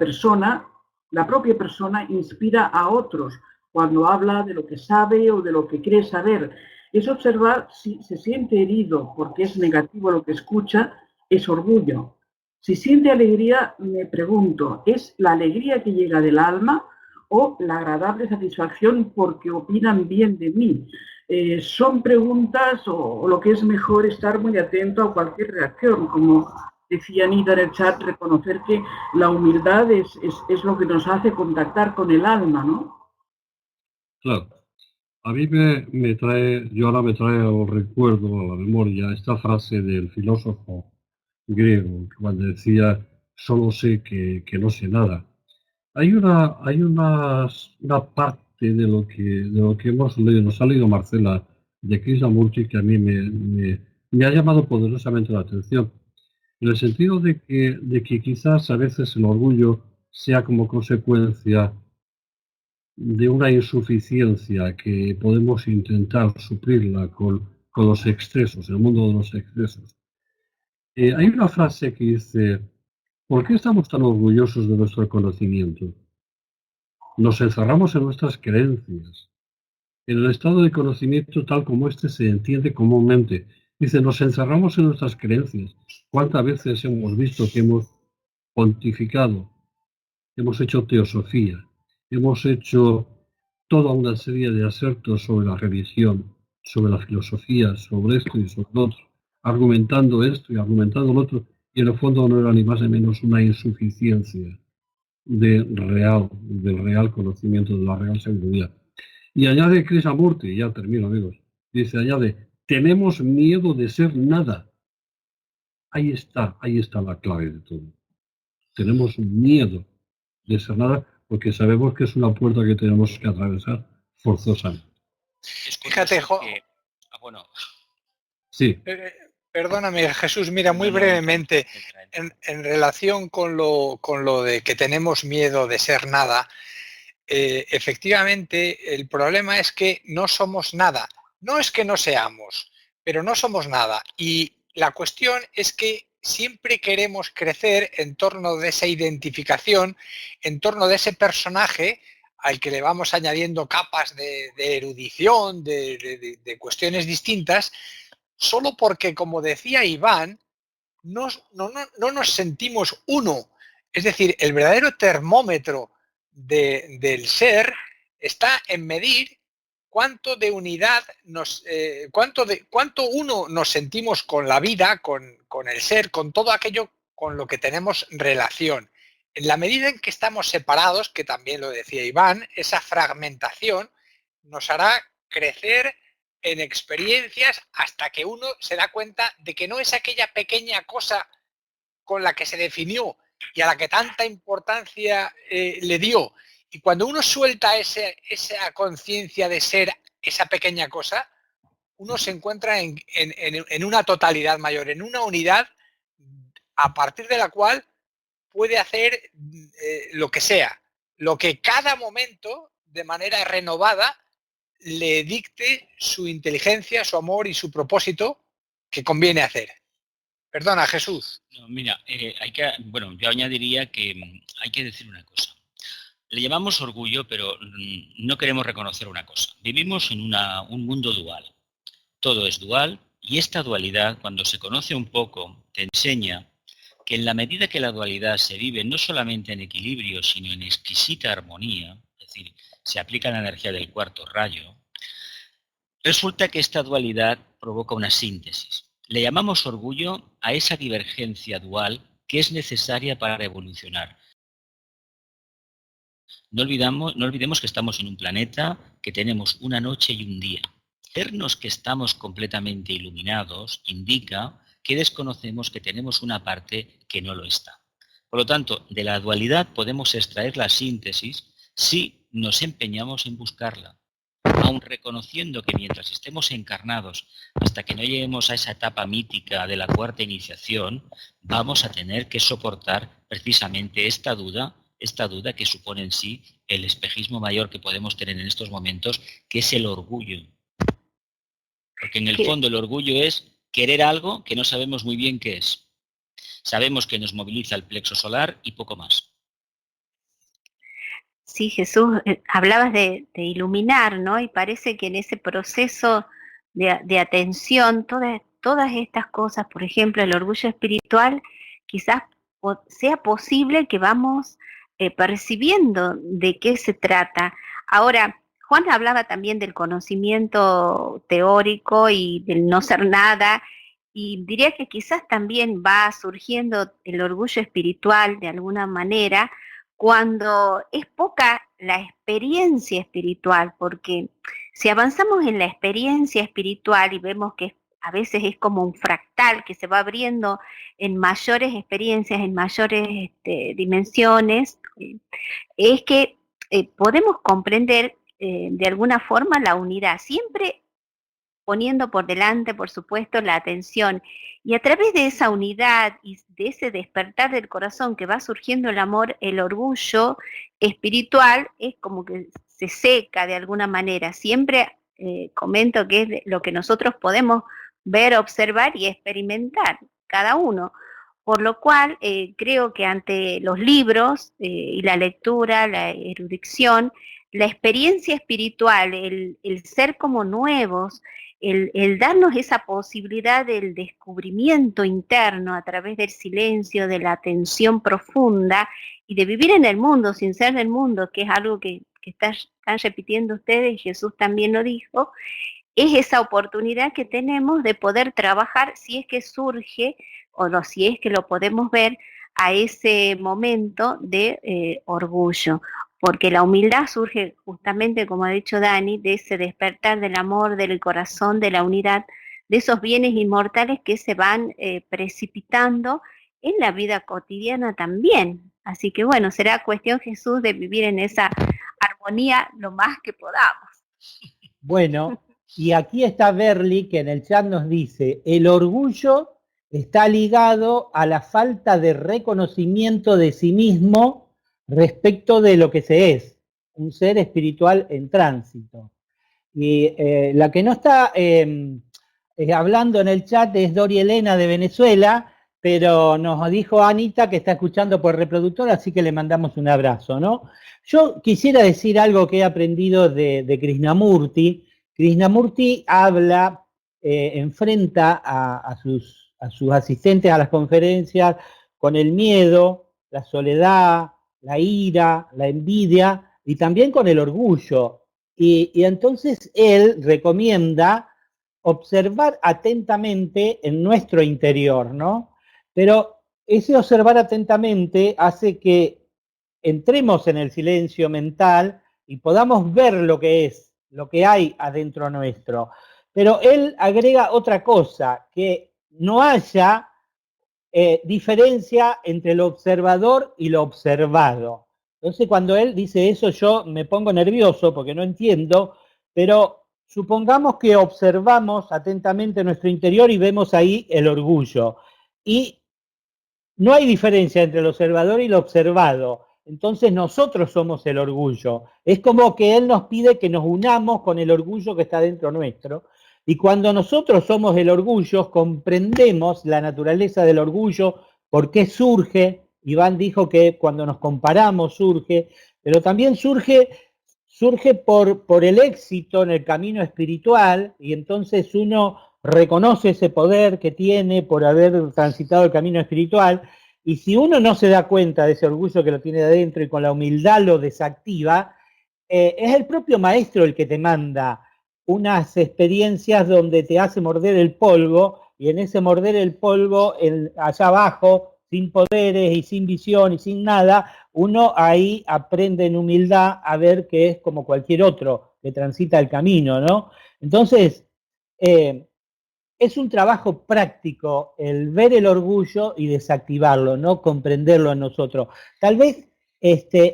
propia persona inspira a otros cuando habla de lo que sabe o de lo que cree saber. Es observar si se siente herido porque es negativo lo que escucha, es orgullo. Si siente alegría, me pregunto, ¿es la alegría que llega del alma o la agradable satisfacción porque opinan bien de mí? Son preguntas o lo que es mejor estar muy atento a cualquier reacción, como decía Anita en el chat, reconocer que la humildad es lo que nos hace contactar con el alma, ¿no? Claro. A mí yo ahora me trae al recuerdo, a la memoria, esta frase del filósofo griego, cuando decía, solo sé que no sé nada. Hay una parte de lo que hemos leído, nos ha leído Marcela, de Krishnamurti, que a mí me ha llamado poderosamente la atención, en el sentido de que quizás a veces el orgullo sea como consecuencia de una insuficiencia que podemos intentar suplirla con los excesos, el mundo de los excesos. Hay una frase que dice, ¿por qué estamos tan orgullosos de nuestro conocimiento? Nos encerramos en nuestras creencias, en el estado de conocimiento tal como este se entiende comúnmente. Dice, nos encerramos en nuestras creencias. ¿Cuántas veces hemos visto que hemos pontificado, hemos hecho teosofía, hemos hecho toda una serie de asertos sobre la religión, sobre la filosofía, sobre esto y sobre lo otro, argumentando esto y argumentando lo otro, y en el fondo no era ni más ni menos una insuficiencia del real conocimiento, de la real sabiduría? Y añade Krishnamurti, ya termino amigos, añade, tenemos miedo de ser nada. Ahí está la clave de todo. Tenemos miedo de ser nada porque sabemos que es una puerta que tenemos que atravesar forzosamente. Fíjate, bueno. Sí. Perdóname, Jesús, mira, muy brevemente, en relación con lo de que tenemos miedo de ser nada, efectivamente, el problema es que no somos nada. No es que no seamos, pero no somos nada. Y la cuestión es que siempre queremos crecer en torno de esa identificación, en torno de ese personaje al que le vamos añadiendo capas de erudición, de cuestiones distintas, solo porque, como decía Iván, no nos sentimos uno. Es decir, el verdadero termómetro del ser está en medir cuánto de unidad cuánto uno nos sentimos con la vida, con el ser, con todo aquello con lo que tenemos relación. En la medida en que estamos separados, que también lo decía Iván, esa fragmentación nos hará crecer en experiencias hasta que uno se da cuenta de que no es aquella pequeña cosa con la que se definió y a la que tanta importancia le dio. Y cuando uno suelta esa conciencia de ser esa pequeña cosa, uno se encuentra en una totalidad mayor, en una unidad a partir de la cual puede hacer lo que sea, lo que cada momento, de manera renovada, le dicte su inteligencia, su amor y su propósito que conviene hacer. Perdona, Jesús. No, mira, yo añadiría que hay que decir una cosa. Le llamamos orgullo, pero no queremos reconocer una cosa. Vivimos en un mundo dual. Todo es dual y esta dualidad, cuando se conoce un poco, te enseña que en la medida que la dualidad se vive no solamente en equilibrio, sino en exquisita armonía, es decir, se aplica la energía del cuarto rayo, resulta que esta dualidad provoca una síntesis. Le llamamos orgullo a esa divergencia dual que es necesaria para evolucionar. No olvidemos que estamos en un planeta, que tenemos una noche y un día. Vernos que estamos completamente iluminados indica que desconocemos que tenemos una parte que no lo está. Por lo tanto, de la dualidad podemos extraer la síntesis si nos empeñamos en buscarla, aun reconociendo que mientras estemos encarnados, hasta que no lleguemos a esa etapa mítica de la cuarta iniciación, vamos a tener que soportar precisamente esta duda que supone en sí el espejismo mayor que podemos tener en estos momentos, que es el orgullo. Porque en el fondo el orgullo es querer algo que no sabemos muy bien qué es. Sabemos que nos moviliza el plexo solar y poco más. Sí, Jesús, hablabas de iluminar, ¿no? Y parece que en ese proceso de atención, todas estas cosas, por ejemplo, el orgullo espiritual, quizás sea posible que vamos percibiendo de qué se trata. Ahora, Juan hablaba también del conocimiento teórico y del no ser nada, y diría que quizás también va surgiendo el orgullo espiritual de alguna manera cuando es poca la experiencia espiritual, porque si avanzamos en la experiencia espiritual y vemos que a veces es como un fractal que se va abriendo en mayores experiencias, en mayores dimensiones, es que podemos comprender de alguna forma la unidad, siempre poniendo por delante, por supuesto, la atención. Y a través de esa unidad y de ese despertar del corazón que va surgiendo el amor, el orgullo espiritual es como que se seca de alguna manera. Siempre comento que es lo que nosotros podemos ver, observar y experimentar, cada uno. Por lo cual creo que ante los libros y la lectura, la erudición, la experiencia espiritual, el ser como nuevos, el darnos esa posibilidad del descubrimiento interno a través del silencio, de la atención profunda y de vivir en el mundo sin ser del mundo, que es algo que están repitiendo ustedes y Jesús también lo dijo, es esa oportunidad que tenemos de poder trabajar si es que surge o no, si es que lo podemos ver a ese momento de orgullo. Porque la humildad surge justamente, como ha dicho Dani, de ese despertar del amor, del corazón, de la unidad, de esos bienes inmortales que se van precipitando en la vida cotidiana también. Así que bueno, será cuestión, Jesús, de vivir en esa armonía lo más que podamos. Bueno, Y aquí está Berli, que en el chat nos dice, el orgullo está ligado a la falta de reconocimiento de sí mismo respecto de lo que se es, un ser espiritual en tránsito. Y la que no está hablando en el chat es Dori Elena de Venezuela, pero nos dijo Anita que está escuchando por reproductor, así que le mandamos un abrazo, ¿no? Yo quisiera decir algo que he aprendido de Krishnamurti. Krishnamurti habla, enfrenta a sus asistentes a las conferencias con el miedo, la soledad, la ira, la envidia y también con el orgullo. Y entonces él recomienda observar atentamente en nuestro interior, ¿no? Pero ese observar atentamente hace que entremos en el silencio mental y podamos ver lo que es, lo que hay adentro nuestro. Pero él agrega otra cosa, que no haya diferencia entre el observador y lo observado. Entonces, cuando él dice eso, yo me pongo nervioso porque no entiendo, pero supongamos que observamos atentamente nuestro interior y vemos ahí el orgullo. Y no hay diferencia entre el observador y lo observado. Entonces nosotros somos el orgullo. Es como que él nos pide que nos unamos con el orgullo que está dentro nuestro. Y cuando nosotros somos el orgullo, comprendemos la naturaleza del orgullo, por qué surge. Iván dijo que cuando nos comparamos surge, pero también surge por el éxito en el camino espiritual, y entonces uno reconoce ese poder que tiene por haber transitado el camino espiritual, y si uno no se da cuenta de ese orgullo que lo tiene de adentro y con la humildad lo desactiva, es el propio maestro el que te manda unas experiencias donde te hace morder el polvo, y en ese morder el polvo, allá abajo, sin poderes y sin visión y sin nada, uno ahí aprende en humildad a ver que es como cualquier otro que transita el camino, ¿no? Entonces, es un trabajo práctico el ver el orgullo y desactivarlo, ¿no? Comprenderlo en nosotros. Tal vez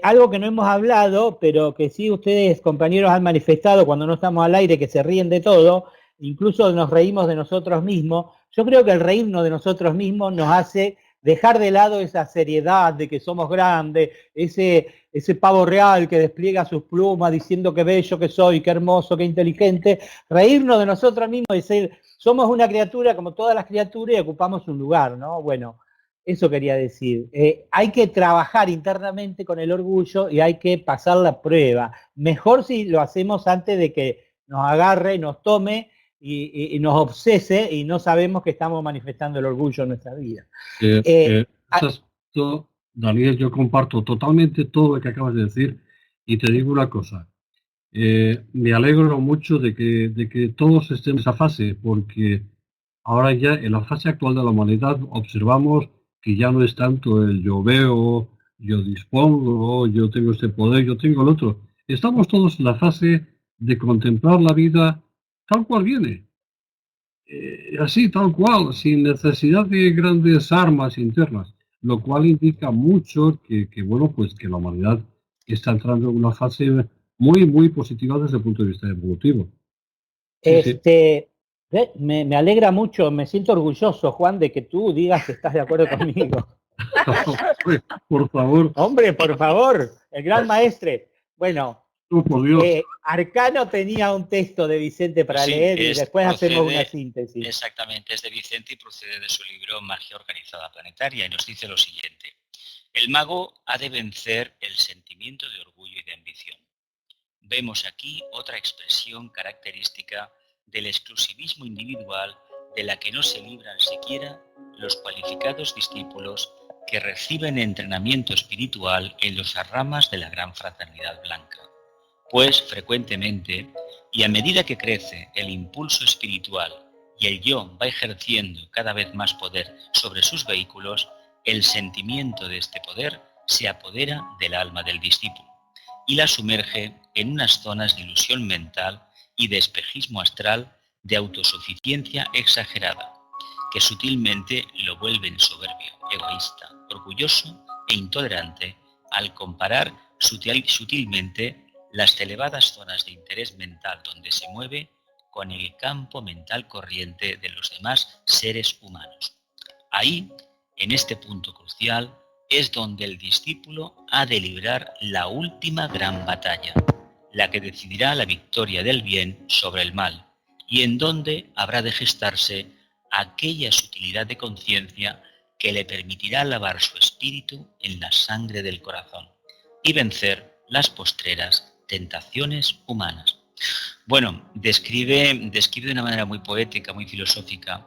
algo que no hemos hablado, pero que sí ustedes, compañeros, han manifestado cuando no estamos al aire, que se ríen de todo, incluso nos reímos de nosotros mismos. Yo creo que el reírnos de nosotros mismos nos hace dejar de lado esa seriedad de que somos grandes, ese pavo real que despliega sus plumas diciendo qué bello que soy, qué hermoso, qué inteligente. Reírnos de nosotros mismos y decir, somos una criatura como todas las criaturas y ocupamos un lugar, ¿no? Bueno, eso quería decir. Hay que trabajar internamente con el orgullo y hay que pasar la prueba. Mejor si lo hacemos antes de que nos agarre, nos tome y nos obsese y no sabemos que estamos manifestando el orgullo en nuestra vida. Daniel, yo comparto totalmente todo lo que acabas de decir y te digo una cosa. Me alegro mucho de que todos estén en esa fase, porque ahora ya en la fase actual de la humanidad observamos que ya no es tanto el yo veo, yo dispongo, yo tengo este poder, yo tengo el otro. Estamos todos en la fase de contemplar la vida tal cual viene. Así, tal cual, sin necesidad de grandes armas internas, lo cual indica mucho que bueno, pues que la humanidad está entrando en una fase muy, muy positiva desde el punto de vista evolutivo. Sí. Me alegra mucho, me siento orgulloso, Juan, de que tú digas que estás de acuerdo conmigo. Por favor. Hombre, por favor, el gran maestre. Bueno, por Dios. Arcano tenía un texto de Vicente para leer y después hacemos una síntesis. Exactamente, es de Vicente y procede de su libro Magia Organizada Planetaria y nos dice lo siguiente. El mago ha de vencer el sentimiento de orgullo y de ambición. Vemos aquí otra expresión característica del exclusivismo individual de la que no se libran siquiera los cualificados discípulos que reciben entrenamiento espiritual en las ramas de la gran fraternidad blanca. Pues frecuentemente, y a medida que crece el impulso espiritual y el yo va ejerciendo cada vez más poder sobre sus vehículos, el sentimiento de este poder se apodera del alma del discípulo y la sumerge en unas zonas de ilusión mental y de espejismo astral de autosuficiencia exagerada, que sutilmente lo vuelven soberbio, egoísta, orgulloso e intolerante al comparar sutilmente las elevadas zonas de interés mental donde se mueve con el campo mental corriente de los demás seres humanos. Ahí, en este punto crucial, es donde el discípulo ha de librar la última gran batalla, la que decidirá la victoria del bien sobre el mal, y en donde habrá de gestarse aquella sutilidad de conciencia que le permitirá lavar su espíritu en la sangre del corazón y vencer las postreras tentaciones humanas. Bueno, describe de una manera muy poética, muy filosófica,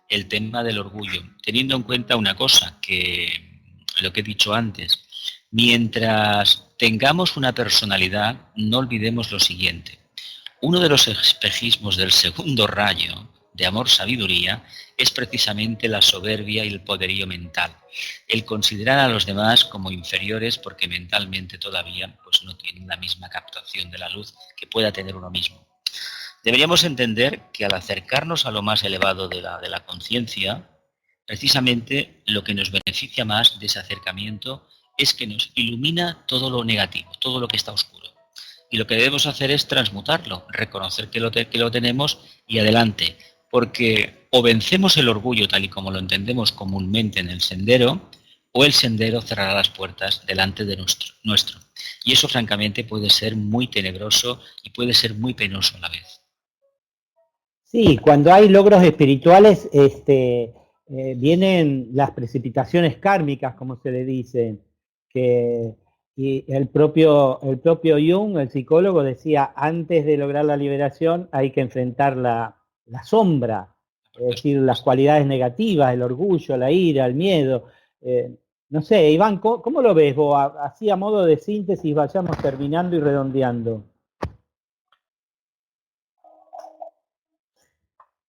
el tema del orgullo, teniendo en cuenta una cosa, que lo que he dicho antes, mientras tengamos una personalidad, no olvidemos lo siguiente. Uno de los espejismos del segundo rayo de amor-sabiduría es precisamente la soberbia y el poderío mental. El considerar a los demás como inferiores porque mentalmente todavía pues, no tienen la misma captación de la luz que pueda tener uno mismo. Deberíamos entender que al acercarnos a lo más elevado de la conciencia, precisamente lo que nos beneficia más de ese acercamiento es que nos ilumina todo lo negativo, todo lo que está oscuro. Y lo que debemos hacer es transmutarlo, reconocer que lo tenemos y adelante. Porque o vencemos el orgullo tal y como lo entendemos comúnmente en el sendero, o el sendero cerrará las puertas delante de nuestro. Y eso francamente puede ser muy tenebroso y puede ser muy penoso a la vez. Sí, cuando hay logros espirituales, vienen las precipitaciones kármicas, como se le dice, y el propio Jung, el psicólogo, decía, antes de lograr la liberación hay que enfrentar la sombra, es decir, las cualidades negativas, el orgullo, la ira, el miedo. No sé, Iván, ¿cómo lo ves vos? Así a modo de síntesis vayamos terminando y redondeando.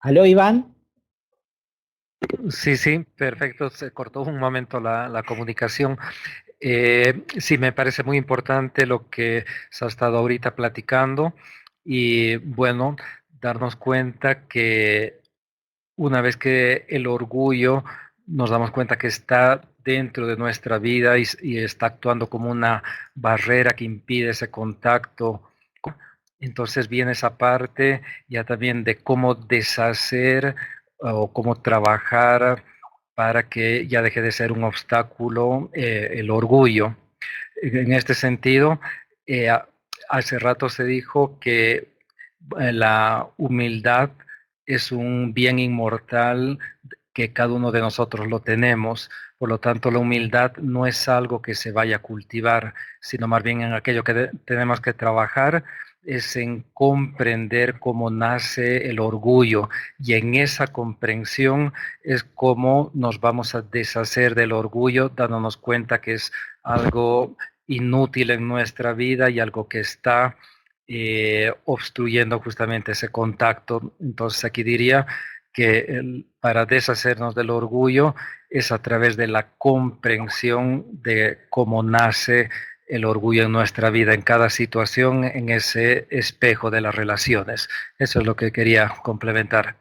¿Aló, Iván? Sí, perfecto. Se cortó un momento la comunicación. Sí, me parece muy importante lo que se ha estado ahorita platicando y bueno, darnos cuenta que una vez que el orgullo nos damos cuenta que está dentro de nuestra vida y está actuando como una barrera que impide ese contacto, entonces viene esa parte ya también de cómo deshacer o cómo trabajar para que ya deje de ser un obstáculo el orgullo. En este sentido, hace rato se dijo que la humildad es un bien inmortal que cada uno de nosotros lo tenemos. Por lo tanto, la humildad no es algo que se vaya a cultivar, sino más bien en aquello que tenemos que trabajar es en comprender cómo nace el orgullo, y en esa comprensión es cómo nos vamos a deshacer del orgullo, dándonos cuenta que es algo inútil en nuestra vida y algo que está obstruyendo justamente ese contacto. Entonces aquí diría que para deshacernos del orgullo es a través de la comprensión de cómo nace el orgullo en nuestra vida, en cada situación, en ese espejo de las relaciones. Eso es lo que quería complementar.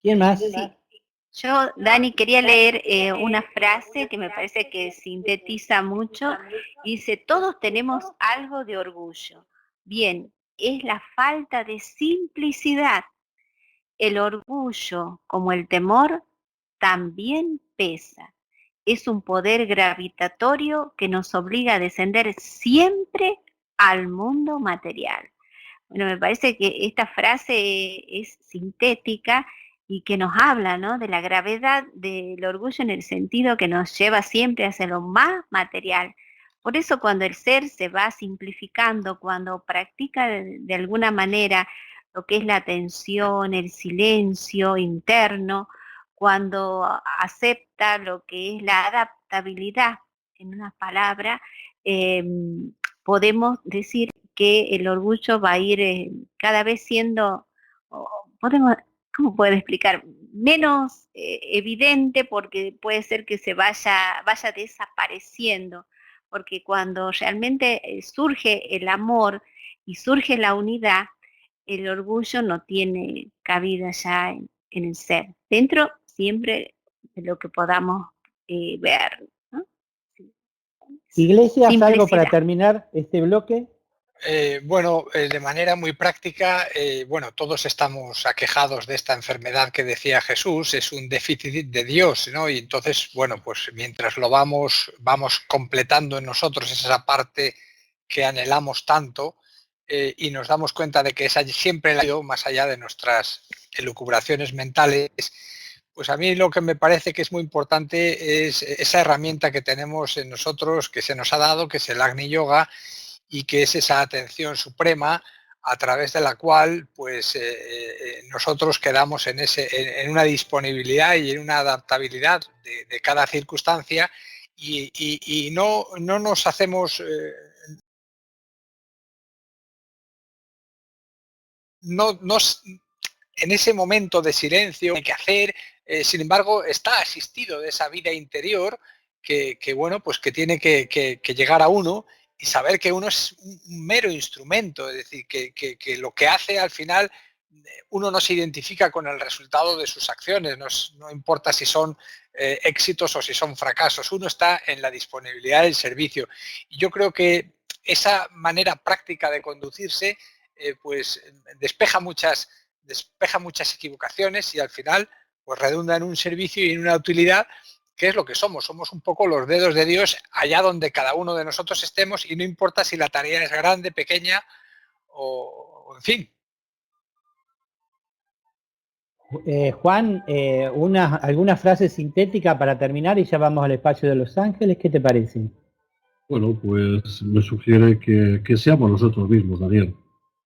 ¿Quién más? Sí. Yo, Dani, quería leer una frase que me parece que sintetiza mucho. Dice, todos tenemos algo de orgullo. Bien, es la falta de simplicidad. El orgullo, como el temor, también pesa. Es un poder gravitatorio que nos obliga a descender siempre al mundo material. Bueno, me parece que esta frase es sintética y que nos habla, ¿no?, de la gravedad del orgullo en el sentido que nos lleva siempre hacia lo más material. Por eso cuando el ser se va simplificando, cuando practica de alguna manera lo que es la atención, el silencio interno, cuando acepta lo que es la adaptabilidad, en una palabra, podemos decir que el orgullo va a ir cada vez siendo, ¿cómo puedo explicar? Menos evidente, porque puede ser que se vaya desapareciendo, porque cuando realmente surge el amor y surge la unidad, el orgullo no tiene cabida ya en el ser, dentro siempre de lo que podamos ver, ¿no? Iglesias, ¿algo para terminar este bloque? Bueno, de manera muy práctica, bueno, todos estamos aquejados de esta enfermedad que decía Jesús, es un déficit de Dios, ¿no? Y entonces, bueno, pues mientras lo vamos completando en nosotros esa parte que anhelamos tanto y nos damos cuenta de que esa siempre la ha ido más allá de nuestras elucubraciones mentales, pues a mí lo que me parece que es muy importante es esa herramienta que tenemos en nosotros, que se nos ha dado, que es el Agni Yoga, y que es esa atención suprema a través de la cual pues nosotros quedamos en una disponibilidad y en una adaptabilidad de cada circunstancia y no nos hacemos en ese momento de silencio hay que hacer, sin embargo está asistido de esa vida interior que bueno, pues que tiene que llegar a uno y saber que uno es un mero instrumento, es decir, que lo que hace al final uno no se identifica con el resultado de sus acciones, no importa si son éxitos o si son fracasos, uno está en la disponibilidad del servicio. Y yo creo que esa manera práctica de conducirse pues despeja muchas equivocaciones y al final pues redunda en un servicio y en una utilidad que es lo que somos un poco los dedos de Dios allá donde cada uno de nosotros estemos y no importa si la tarea es grande, pequeña o en fin. Juan, alguna frase sintética para terminar y ya vamos al espacio de Los Ángeles, ¿qué te parece? Bueno, pues me sugiere que seamos nosotros mismos, Daniel,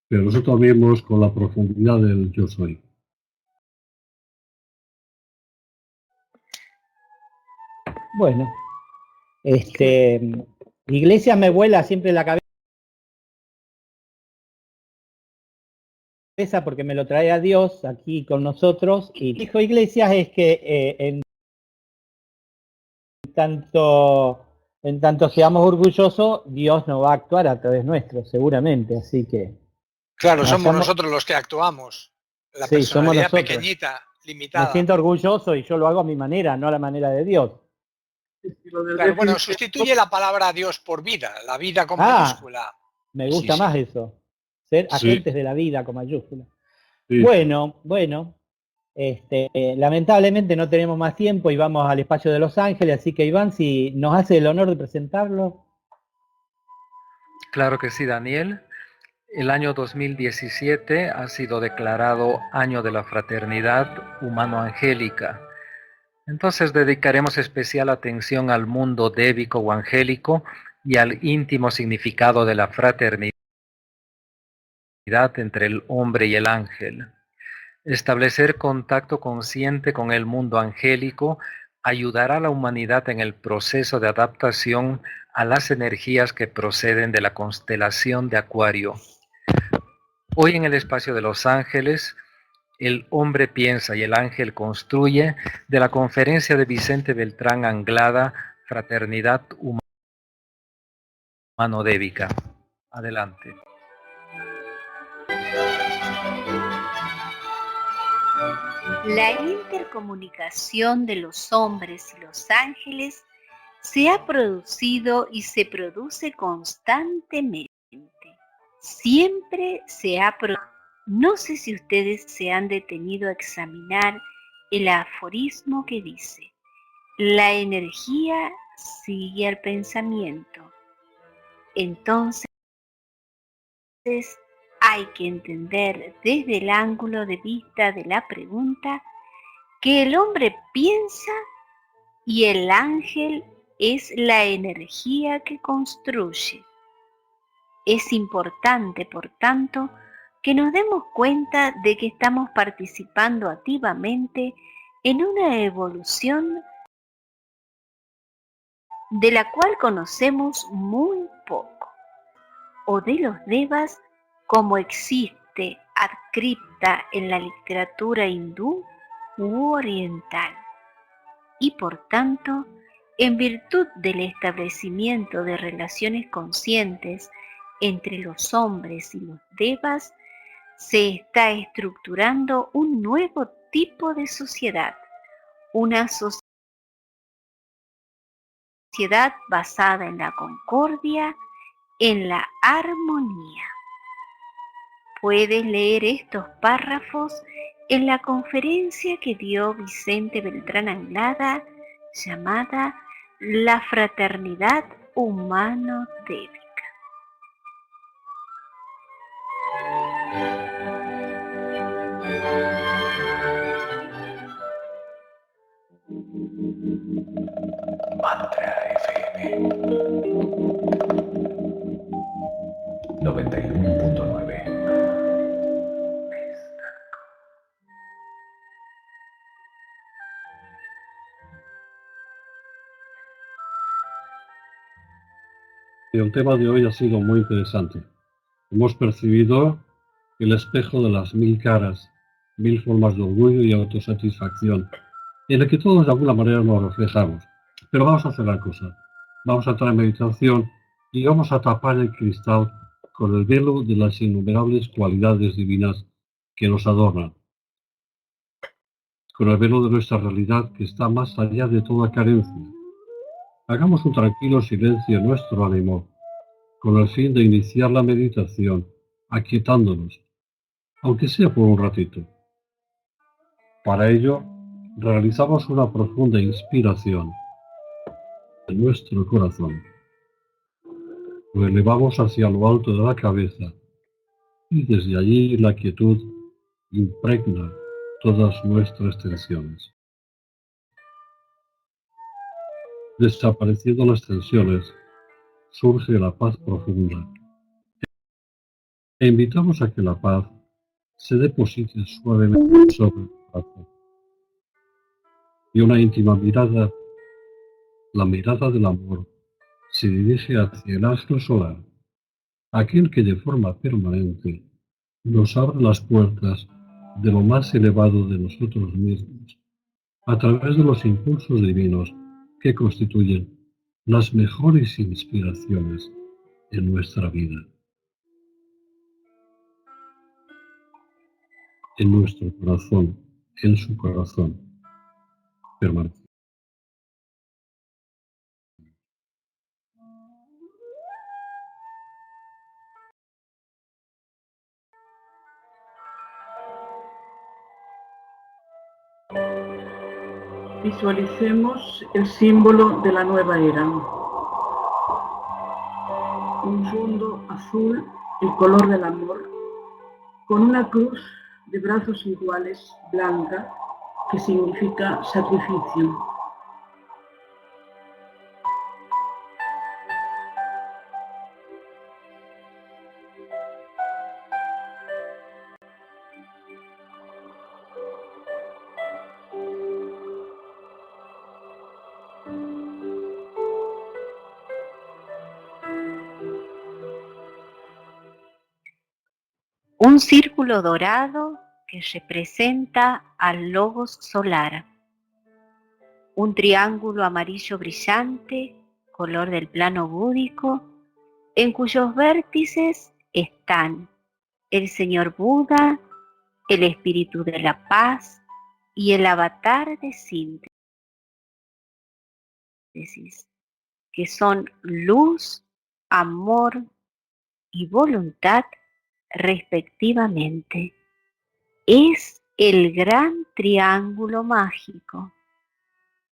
pero nosotros mismos con la profundidad del yo soy. Bueno, Iglesias me vuela siempre la cabeza porque me lo trae a Dios aquí con nosotros, y dijo Iglesias es que en tanto seamos orgullosos, Dios no va a actuar a través nuestro, seguramente, así que... Claro, somos nosotros los que actuamos, la sí, personalidad pequeñita, limitada. Me siento orgulloso y yo lo hago a mi manera, no a la manera de Dios. Claro, bueno, sustituye la palabra Dios por vida, la vida con mayúscula. Me gusta más eso, ser agentes de la vida con mayúscula. Sí. Bueno, lamentablemente no tenemos más tiempo y vamos al espacio de Los Ángeles, así que Iván, si nos hace el honor de presentarlo. Claro que sí, Daniel. El año 2017 ha sido declarado Año de la Fraternidad Humano-Angélica. Entonces dedicaremos especial atención al mundo débico o angélico y al íntimo significado de la fraternidad entre el hombre y el ángel. Establecer contacto consciente con el mundo angélico ayudará a la humanidad en el proceso de adaptación a las energías que proceden de la constelación de Acuario. Hoy en el espacio de Los Ángeles, el hombre piensa y el ángel construye, de la conferencia de Vicente Beltrán Anglada, Fraternidad Humano-Débica. Adelante. La intercomunicación de los hombres y los ángeles se ha producido y se produce constantemente. Siempre se ha producido. No sé si ustedes se han detenido a examinar el aforismo que dice: la energía sigue al pensamiento. Entonces, hay que entender desde el ángulo de vista de la pregunta que el hombre piensa y el ángel es la energía que construye. Es importante, por tanto, que nos demos cuenta de que estamos participando activamente en una evolución de la cual conocemos muy poco, o de los devas como existe adscripta en la literatura hindú u oriental. Y por tanto, en virtud del establecimiento de relaciones conscientes entre los hombres y los devas, se está estructurando un nuevo tipo de sociedad, una sociedad basada en la concordia en la armonía. Puedes leer estos párrafos en la conferencia que dio Vicente Beltrán Anglada llamada La Fraternidad Humano-Débica. Mantra FM 91.9. El tema de hoy ha sido muy interesante. Hemos percibido el espejo de las 1000 caras, 1000 formas de orgullo y autosatisfacción, en el que todos de alguna manera nos reflejamos. Pero vamos a hacer la cosa. Vamos a entrar en meditación y vamos a tapar el cristal con el velo de las innumerables cualidades divinas que nos adornan. Con el velo de nuestra realidad que está más allá de toda carencia. Hagamos un tranquilo silencio en nuestro ánimo, con el fin de iniciar la meditación, aquietándonos, aunque sea por un ratito. Para ello, realizamos una profunda inspiración de nuestro corazón. Lo elevamos hacia lo alto de la cabeza y desde allí la quietud impregna todas nuestras tensiones. Desapareciendo las tensiones, surge la paz profunda. E invitamos a que la paz se deposite suavemente sobre el corazón. Y una íntima mirada, la mirada del amor, se dirige hacia el ángel solar, aquel que de forma permanente nos abre las puertas de lo más elevado de nosotros mismos, a través de los impulsos divinos que constituyen las mejores inspiraciones en nuestra vida. En nuestro corazón, en su corazón, permanece. Visualicemos el símbolo de la nueva era. Un fondo azul, el color del amor, con una cruz de brazos iguales, blanca, que significa sacrificio. Un círculo dorado que representa al logos solar. Un triángulo amarillo brillante, color del plano búdico, en cuyos vértices están el Señor Buda, el Espíritu de la Paz y el Avatar de Síntesis, que son luz, amor y voluntad respectivamente. Es el gran triángulo mágico,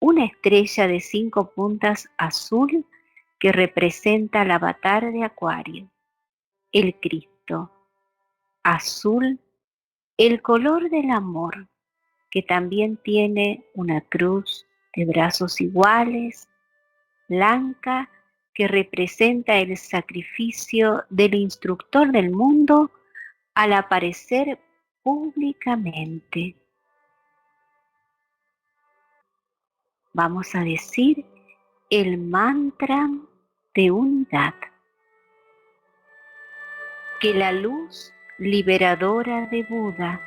una estrella de 5 puntas azul que representa al avatar de Acuario, el Cristo. Azul, el color del amor, que también tiene una cruz de brazos iguales. Blanca, que representa el sacrificio del instructor del mundo al aparecer públicamente. Vamos a decir el mantra de unidad. Que la luz liberadora de Buda,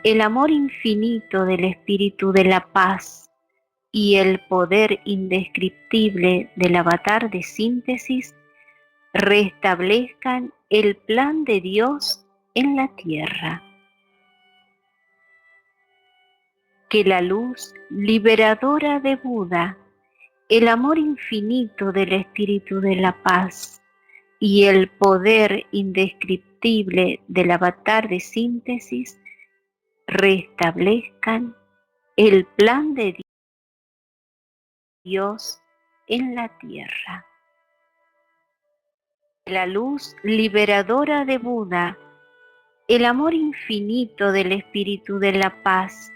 el amor infinito del Espíritu de la Paz y el poder indescriptible del Avatar de Síntesis restablezcan el plan de Dios en la tierra. Que la luz liberadora de Buda, el amor infinito del Espíritu de la Paz y el poder indescriptible del avatar de síntesis restablezcan el plan de Dios en la tierra. La luz liberadora de Buda, el amor infinito del espíritu de la paz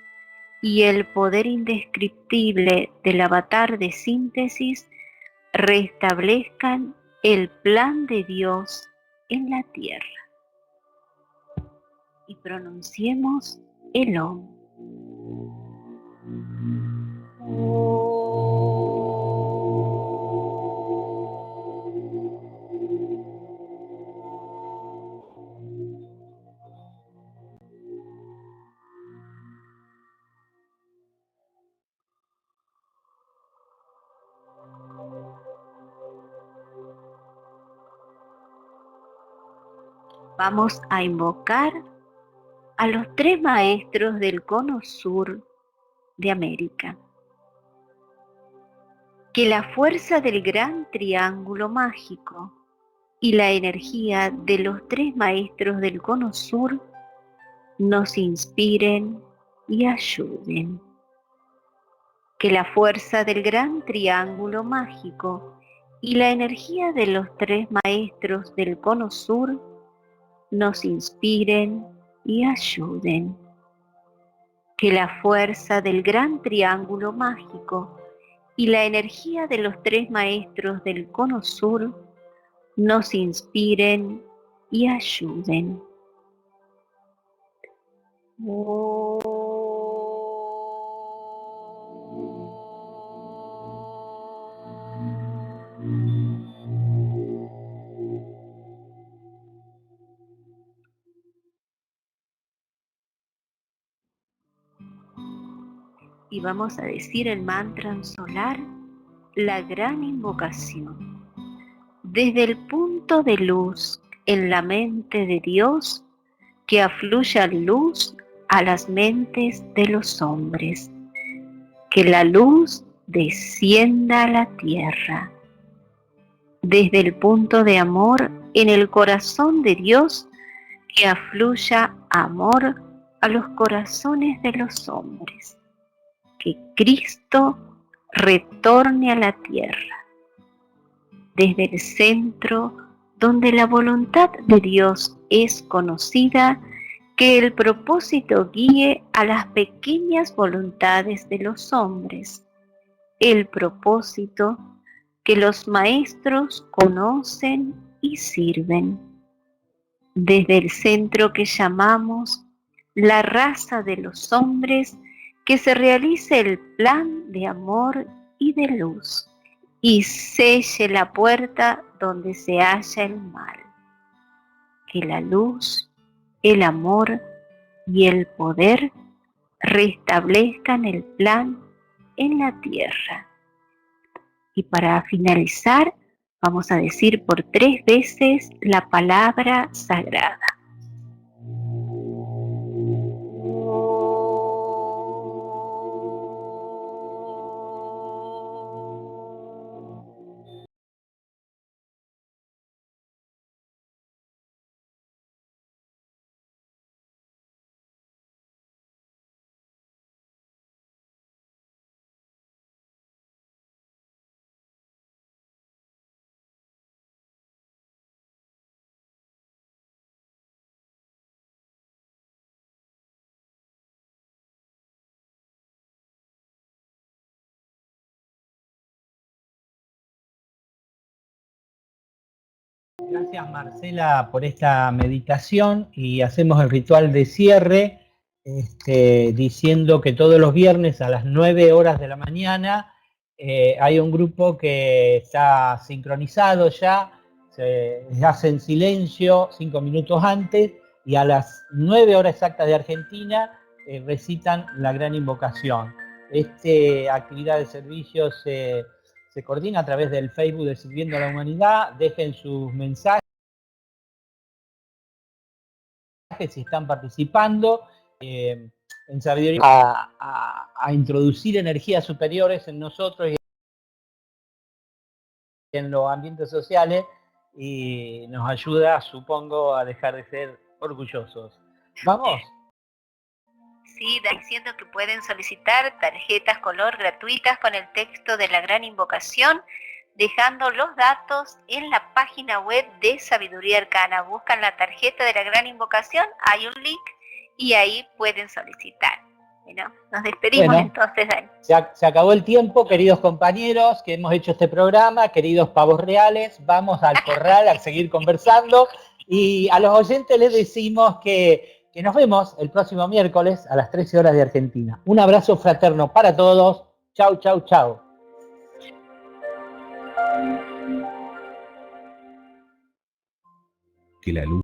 y el poder indescriptible del avatar de síntesis restablezcan el plan de Dios en la tierra. Y pronunciemos el Om. Vamos a invocar a los 3 maestros del cono sur de América. Que la fuerza del gran triángulo mágico y la energía de los 3 maestros del cono sur nos inspiren y ayuden. Que la fuerza del gran triángulo mágico y la energía de los 3 maestros del cono sur nos inspiren y ayuden. Que la fuerza del gran triángulo mágico y la energía de los 3 maestros del cono sur nos inspiren y ayuden. Y vamos a decir el mantra solar, la gran invocación. Desde el punto de luz en la mente de Dios, que afluya luz a las mentes de los hombres. Que la luz descienda a la tierra. Desde el punto de amor en el corazón de Dios, que afluya amor a los corazones de los hombres. Que Cristo retorne a la tierra. Desde el centro donde la voluntad de Dios es conocida, que el propósito guíe a las pequeñas voluntades de los hombres. El propósito que los maestros conocen y sirven. Desde el centro que llamamos la raza de los hombres, que se realice el plan de amor y de luz, y selle la puerta donde se halla el mal. Que la luz, el amor y el poder restablezcan el plan en la tierra. Y para finalizar, vamos a decir por 3 veces la palabra sagrada. Gracias Marcela por esta meditación y hacemos el ritual de cierre diciendo que todos los viernes a las 9 horas de la mañana hay un grupo que está sincronizado ya, se hace en silencio 5 minutos antes y a las 9 horas exactas de Argentina recitan la gran invocación. Esta actividad de servicio se coordina a través del Facebook de Sirviendo a la Humanidad. Dejen sus mensajes si están participando en sabiduría a introducir energías superiores en nosotros y en los ambientes sociales y nos ayuda, supongo, a dejar de ser orgullosos. ¿Vamos? Sí, diciendo que pueden solicitar tarjetas color gratuitas con el texto de la gran invocación, dejando los datos en la página web de Sabiduría Arcana. Buscan la tarjeta de la gran invocación, hay un link y ahí pueden solicitar. Bueno, nos despedimos entonces, Dani. Se acabó el tiempo, queridos compañeros que hemos hecho este programa, queridos pavos reales, vamos al corral a seguir conversando y a los oyentes les decimos que nos vemos el próximo miércoles a las 13 horas de Argentina. Un abrazo fraterno para todos. Chau, chau, chau. Que la luz